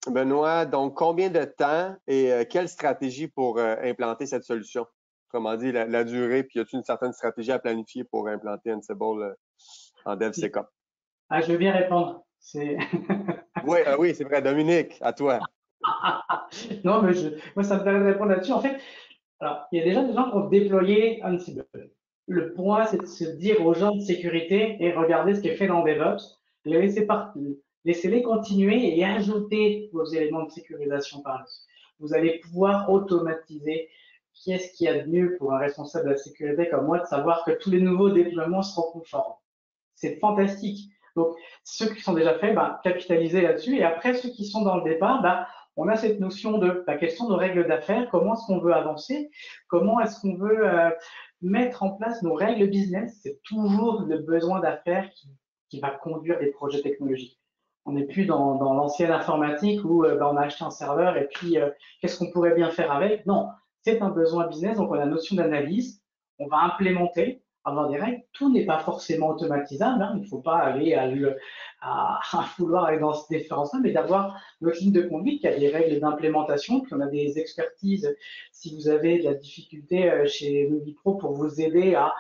Speaker 1: Benoît, donc, combien de temps et quelle stratégie pour implanter cette solution? Autrement dit, la durée, puis y a-t-il une certaine stratégie à planifier pour implanter Ansible en DevSecOps?
Speaker 2: Je veux bien répondre.
Speaker 1: Oui, oui, c'est vrai. Dominique, à toi.
Speaker 2: Non, mais moi, ça me permet de répondre là-dessus. En fait, alors, il y a déjà des gens qui ont déployé Ansible. Le point, c'est de se dire aux gens de sécurité et regardez ce qui est fait dans DevOps, les laisser partir, laissez-les continuer et ajouter vos éléments de sécurisation par-dessus. Vous allez pouvoir automatiser. Qu'est-ce qu'il y a de mieux pour un responsable de la sécurité comme moi de savoir que tous les nouveaux déploiements seront conformes? C'est fantastique. Donc, ceux qui sont déjà faits, capitaliser là-dessus. Et après, ceux qui sont dans le départ, on a cette notion de quelles sont nos règles d'affaires, comment est-ce qu'on veut avancer, comment est-ce qu'on veut mettre en place nos règles business. C'est toujours le besoin d'affaires qui va conduire des projets technologiques. On n'est plus dans l'ancienne informatique où on a acheté un serveur et puis qu'est-ce qu'on pourrait bien faire avec? Non, c'est un besoin business, donc on a la notion d'analyse, on va implémenter, avoir des règles. Tout n'est pas forcément automatisable, hein. Il ne faut pas aller à vouloir aller dans ces différences-là, mais d'avoir notre ligne de conduite, qui a des règles d'implémentation, puis on a des expertises. Si vous avez de la difficulté chez Novipro pour vous aider à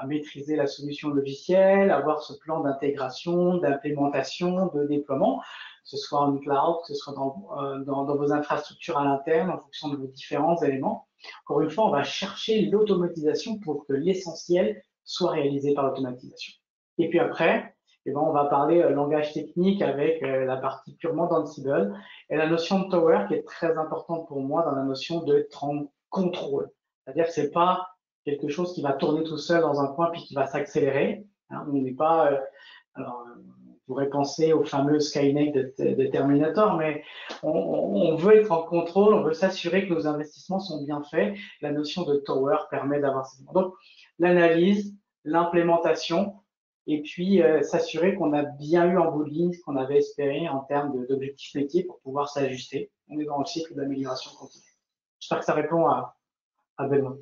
Speaker 2: maîtriser la solution logicielle, avoir ce plan d'intégration, d'implémentation, de déploiement, que ce soit en cloud, que ce soit dans vos infrastructures à l'interne, en fonction de vos différents éléments. Encore une fois, on va chercher l'automatisation pour que l'essentiel soit réalisé par l'automatisation. Et puis après, on va parler langage technique avec la partie purement d'Ansible et la notion de Tower qui est très importante pour moi dans la notion de contrôle. C'est-à-dire que c'est pas quelque chose qui va tourner tout seul dans un coin puis qui va s'accélérer. Hein, on n'est pas alors, on pourrait penser au fameux Skynet de Terminator, mais on veut être en contrôle, on veut s'assurer que nos investissements sont bien faits. La notion de Tower permet d'avoir ces éléments. Donc, l'analyse, l'implémentation, et puis s'assurer qu'on a bien eu en bout de ligne ce qu'on avait espéré en termes d'objectifs métiers pour pouvoir s'ajuster. On est dans le cycle d'amélioration continue. J'espère que ça répond à Benoît.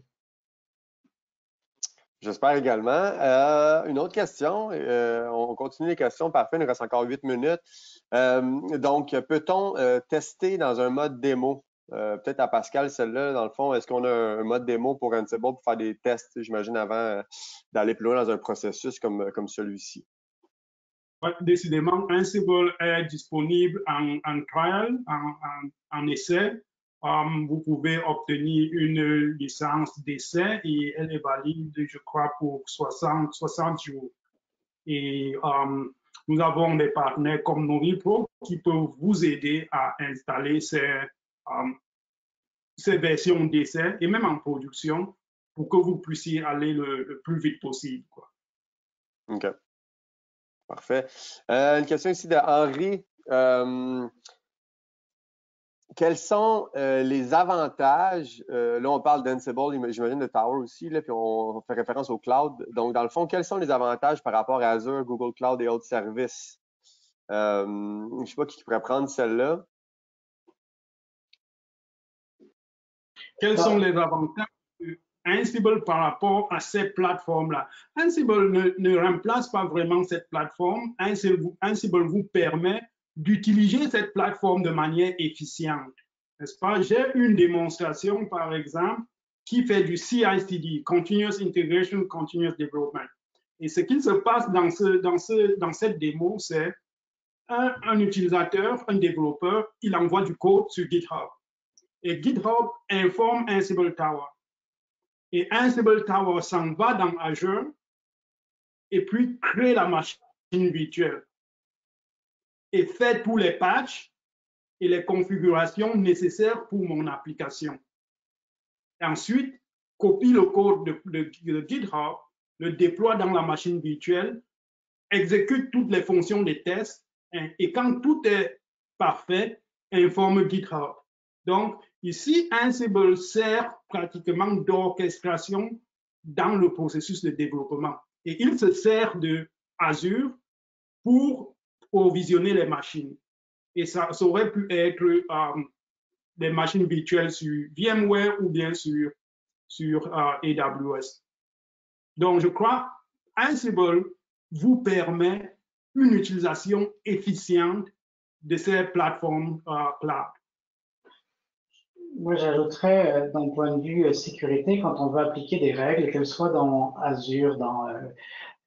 Speaker 1: J'espère également. Une autre question. On continue les questions. Parfait, il nous reste encore 8 minutes. Donc, peut-on tester dans un mode démo? Peut-être à Pascal, celle-là, dans le fond, est-ce qu'on a un mode démo pour Ansible pour faire des tests, j'imagine, avant d'aller plus loin dans un processus comme celui-ci?
Speaker 3: Ouais, décidément, Ansible est disponible en trial, en essai. Vous pouvez obtenir une licence d'essai et elle est valide, je crois, pour 60 jours. Et nous avons des partenaires comme Novipro qui peuvent vous aider à installer ces versions d'essai et même en production pour que vous puissiez aller le plus vite possible, quoi.
Speaker 1: OK. Parfait. Une question ici de Henri. Quels sont les avantages? Là, on parle d'Ansible, j'imagine de Tower aussi, là, puis on fait référence au cloud. Donc, dans le fond, quels sont les avantages par rapport à Azure, Google Cloud et autres services? Je ne sais pas qui pourrait prendre celle-là.
Speaker 3: Quels sont les avantages de Ansible par rapport à ces plateformes-là? Ansible ne remplace pas vraiment cette plateforme. Ansible vous permet d'utiliser cette plateforme de manière efficiente. N'est-ce pas? J'ai une démonstration, par exemple, qui fait du CI/CD, Continuous Integration, Continuous Development. Et ce qui se passe dans cette démo, c'est un utilisateur, un développeur, il envoie du code sur GitHub. Et GitHub informe Ansible Tower. Et Ansible Tower s'en va dans Azure et puis crée la machine virtuelle et fait tous les patchs et les configurations nécessaires pour mon application. Et ensuite, copie le code de GitHub, le déploie dans la machine virtuelle, exécute toutes les fonctions des tests et quand tout est parfait, informe GitHub. Donc, ici, Ansible sert pratiquement d'orchestration dans le processus de développement. Et il se sert de Azure pour provisionner les machines. Et ça aurait pu être des machines virtuelles sur VMware ou bien sur AWS. Donc, je crois Ansible vous permet une utilisation efficiente de ces plateformes cloud.
Speaker 2: Moi, j'ajouterais d'un point de vue sécurité, quand on veut appliquer des règles, qu'elles soient dans Azure, dans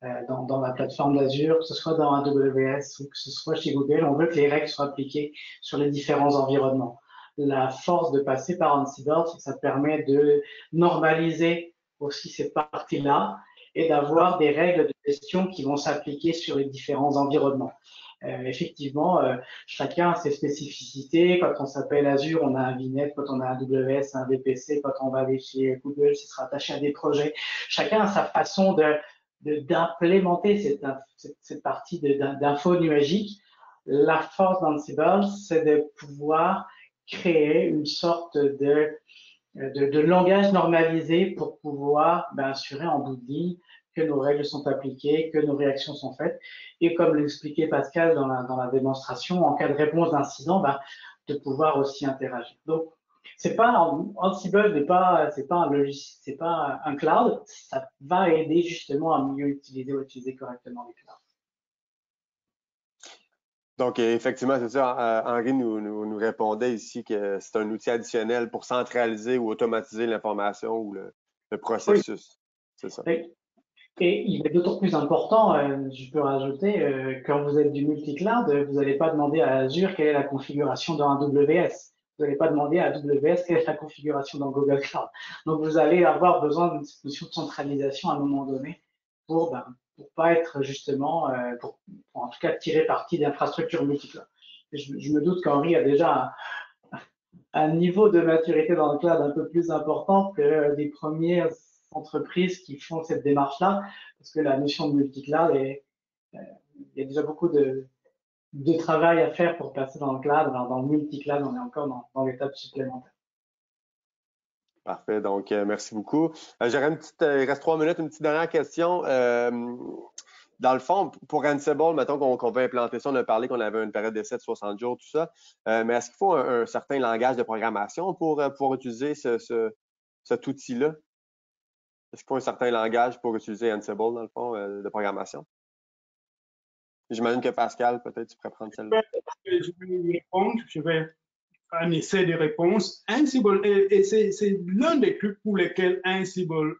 Speaker 2: dans la plateforme d'Azure, que ce soit dans AWS ou que ce soit chez Google. On veut que les règles soient appliquées sur les différents environnements. La force de passer par Ansible, c'est que ça permet de normaliser aussi cette partie-là et d'avoir des règles de gestion qui vont s'appliquer sur les différents environnements. Effectivement, chacun a ses spécificités. Quand on s'appelle Azure, on a un VNet. Quand on a AWS, un VPC. Quand on va aller chez Google, c'est sera attaché à des projets. Chacun a sa façon d'implémenter cette partie d'info nuagique. La force d'Ansible, c'est de pouvoir créer une sorte de langage normalisé pour pouvoir assurer en bout de ligne que nos règles sont appliquées, que nos réactions sont faites. Et comme l'expliquait Pascal dans la démonstration, en cas de réponse d'incident, de pouvoir aussi interagir. Donc, Ansible n'est pas, c'est pas un cloud, ça va aider justement à mieux utiliser ou utiliser correctement les clouds.
Speaker 1: Donc, effectivement, c'est ça. Henri nous répondait ici que c'est un outil additionnel pour centraliser ou automatiser l'information ou le processus. Oui. C'est ça.
Speaker 2: Oui. Et il est d'autant plus important, je peux rajouter, quand vous êtes du multi-cloud, vous n'allez pas demander à Azure quelle est la configuration dans AWS. Vous n'allez pas demander à AWS quelle est la configuration dans Google Cloud. Donc, vous allez avoir besoin d'une notion de centralisation à un moment donné pour pas être justement, pour en tout cas tirer parti d'infrastructures multi-cloud. Je me doute qu'Henri a déjà un niveau de maturité dans le cloud un peu plus important que les premières entreprises qui font cette démarche-là, parce que la notion de multi-cloud, il y a déjà beaucoup de travail à faire pour passer dans le cloud. Alors, dans le multi-cloud, on est encore dans l'étape supplémentaire.
Speaker 1: Parfait. Donc, merci beaucoup. J'aurais il reste 3 minutes, une petite dernière question. Dans le fond, pour Ansible, mettons qu'on veut implanter ça, on a parlé qu'on avait une période d'essai de 60 jours, tout ça. Mais est-ce qu'il faut un certain langage de programmation pour utiliser cet outil-là? Est-ce qu'il faut un certain langage pour utiliser Ansible, dans le fond, de programmation? J'imagine que Pascal, peut-être, tu pourrais prendre celle-là.
Speaker 3: Je vais répondre. Je vais faire un essai de réponse. Ansible, c'est l'un des trucs pour lesquels Ansible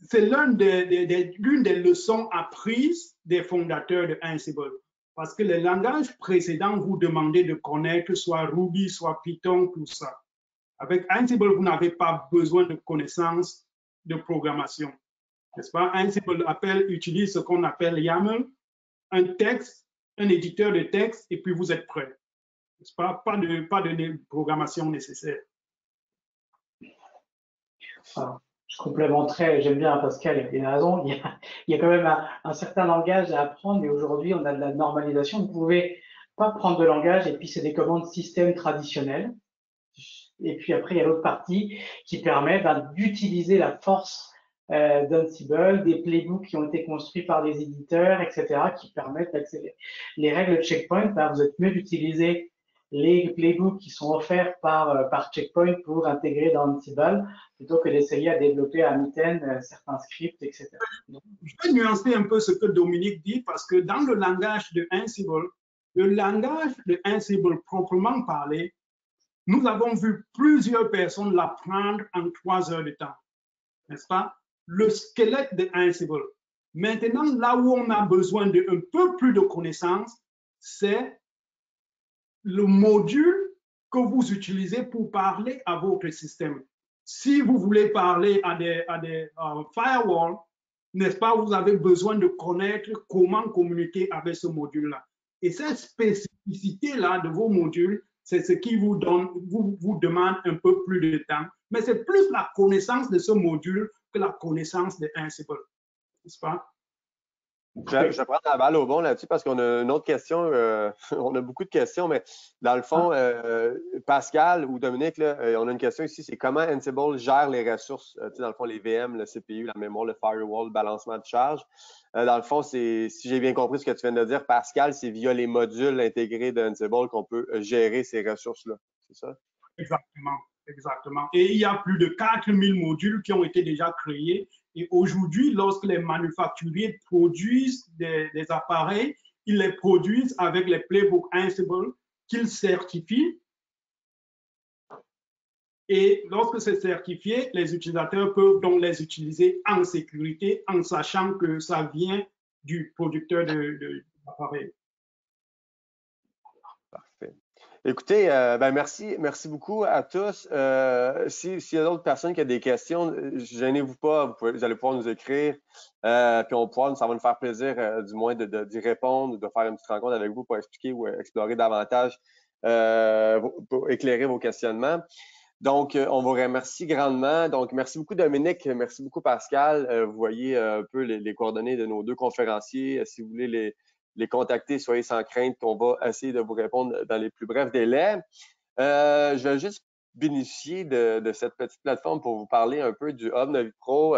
Speaker 3: c'est l'une des leçons apprises des fondateurs de Ansible. Parce que les langages précédents vous demandaient de connaître soit Ruby, soit Python, tout ça. Avec Ansible, vous n'avez pas besoin de connaissances de programmation. N'est-ce pas? Ansible utilise ce qu'on appelle YAML, un texte, un éditeur de texte, et puis vous êtes prêt. N'est-ce pas? Pas de programmation nécessaire.
Speaker 2: Je complémenterais, j'aime bien Pascal, il a raison, il y a quand même un certain langage à apprendre, mais aujourd'hui, on a de la normalisation. Vous ne pouvez pas prendre de langage et puis c'est des commandes système traditionnelles. Et puis après, il y a l'autre partie qui permet d'utiliser la force d'Ansible, des playbooks qui ont été construits par des éditeurs, etc., qui permettent d'accélérer. Les règles de checkpoint, vous êtes mieux d'utiliser les playbooks qui sont offerts par Checkpoint pour intégrer dans Ansible, plutôt que d'essayer à développer à mitaine certains scripts, etc.
Speaker 3: Je vais nuancer un peu ce que Dominique dit, parce que dans le langage de Ansible proprement parlé, nous avons vu plusieurs personnes l'apprendre en 3 heures de temps, n'est-ce pas? Le squelette de Ansible. Maintenant, là où on a besoin d'un peu plus de connaissances, c'est le module que vous utilisez pour parler à votre système. Si vous voulez parler à des firewalls, n'est-ce pas, vous avez besoin de connaître comment communiquer avec ce module-là. Et cette spécificité-là de vos modules, c'est ce qui vous demande un peu plus de temps. Mais c'est plus la connaissance de ce module que la connaissance de Ansible, n'est-ce pas?
Speaker 1: Je vais prendre la balle au bon là-dessus parce qu'on a une autre question. On a beaucoup de questions, mais dans le fond, Pascal ou Dominique, là, on a une question ici, c'est comment Ansible gère les ressources, dans le fond, les VM, le CPU, la mémoire, le firewall, le balancement de charge. Dans le fond, si j'ai bien compris ce que tu viens de dire, Pascal, c'est via les modules intégrés d'Ansible qu'on peut gérer ces ressources-là. C'est ça?
Speaker 3: Exactement. Exactement. Et il y a plus de 4000 modules qui ont été déjà créés. Et aujourd'hui, lorsque les manufacturiers produisent des appareils, ils les produisent avec les playbooks Ansible qu'ils certifient Et lorsque c'est certifié, les utilisateurs peuvent donc les utiliser en sécurité en sachant que ça vient du producteur de l'appareil.
Speaker 1: Parfait. Écoutez, merci beaucoup à tous. S'il y a d'autres personnes qui ont des questions, gênez-vous pas, vous allez pouvoir nous écrire, puis ça va nous faire plaisir, du moins, d'y répondre, de faire une petite rencontre avec vous pour expliquer ou explorer davantage, pour éclairer vos questionnements. Donc, on vous remercie grandement. Donc, merci beaucoup Dominique, merci beaucoup Pascal. Vous voyez un peu les coordonnées de nos deux conférenciers. Si vous voulez les contacter, soyez sans crainte qu'on va essayer de vous répondre dans les plus brefs délais. Je vais juste bénéficier de cette petite plateforme pour vous parler un peu du Hub Navi Pro.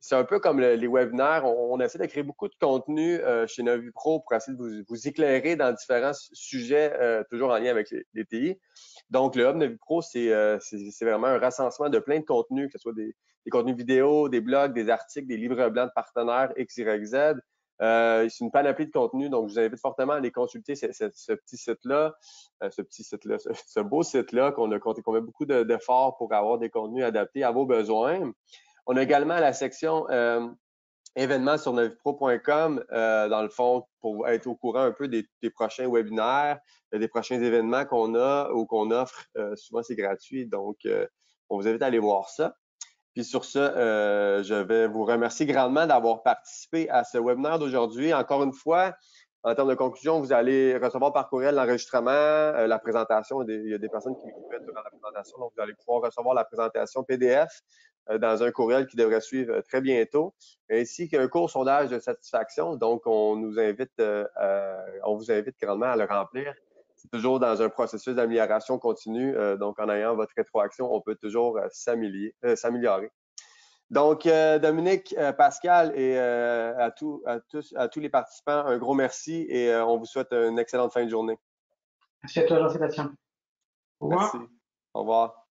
Speaker 1: C'est un peu comme les webinaires. On essaie de créer beaucoup de contenu chez Navi Pro pour essayer de vous éclairer dans différents sujets, toujours en lien avec les TI. Donc, le Hub Navi Pro, c'est vraiment un recensement de plein de contenus, que ce soit des contenus vidéo, des blogs, des articles, des livres blancs de partenaires X, Y, Z. C'est une panoplie de contenus, donc je vous invite fortement à aller consulter ce petit site-là, ce beau site-là qu'on met beaucoup d'efforts pour avoir des contenus adaptés à vos besoins. On a également la section événements sur navipro.com, dans le fond, pour être au courant un peu des prochains webinaires, des prochains événements qu'on a ou qu'on offre. Souvent, c'est gratuit, donc on vous invite à aller voir ça. Puis sur ce, je vais vous remercier grandement d'avoir participé à ce webinaire d'aujourd'hui. Encore une fois, en termes de conclusion, vous allez recevoir par courriel l'enregistrement, la présentation. Il y a des personnes qui m'écrivaient durant la présentation, donc vous allez pouvoir recevoir la présentation PDF dans un courriel qui devrait suivre très bientôt, ainsi qu'un court sondage de satisfaction. Donc, on vous invite grandement à le remplir. C'est toujours dans un processus d'amélioration continue. Donc, en ayant votre rétroaction, on peut toujours s'améliorer. Donc, Dominique, Pascal et à tous les participants, un gros merci et on vous souhaite une excellente fin de journée.
Speaker 2: Merci à toi, Jean-Sébastien.
Speaker 3: Au revoir.
Speaker 1: Merci. Au revoir.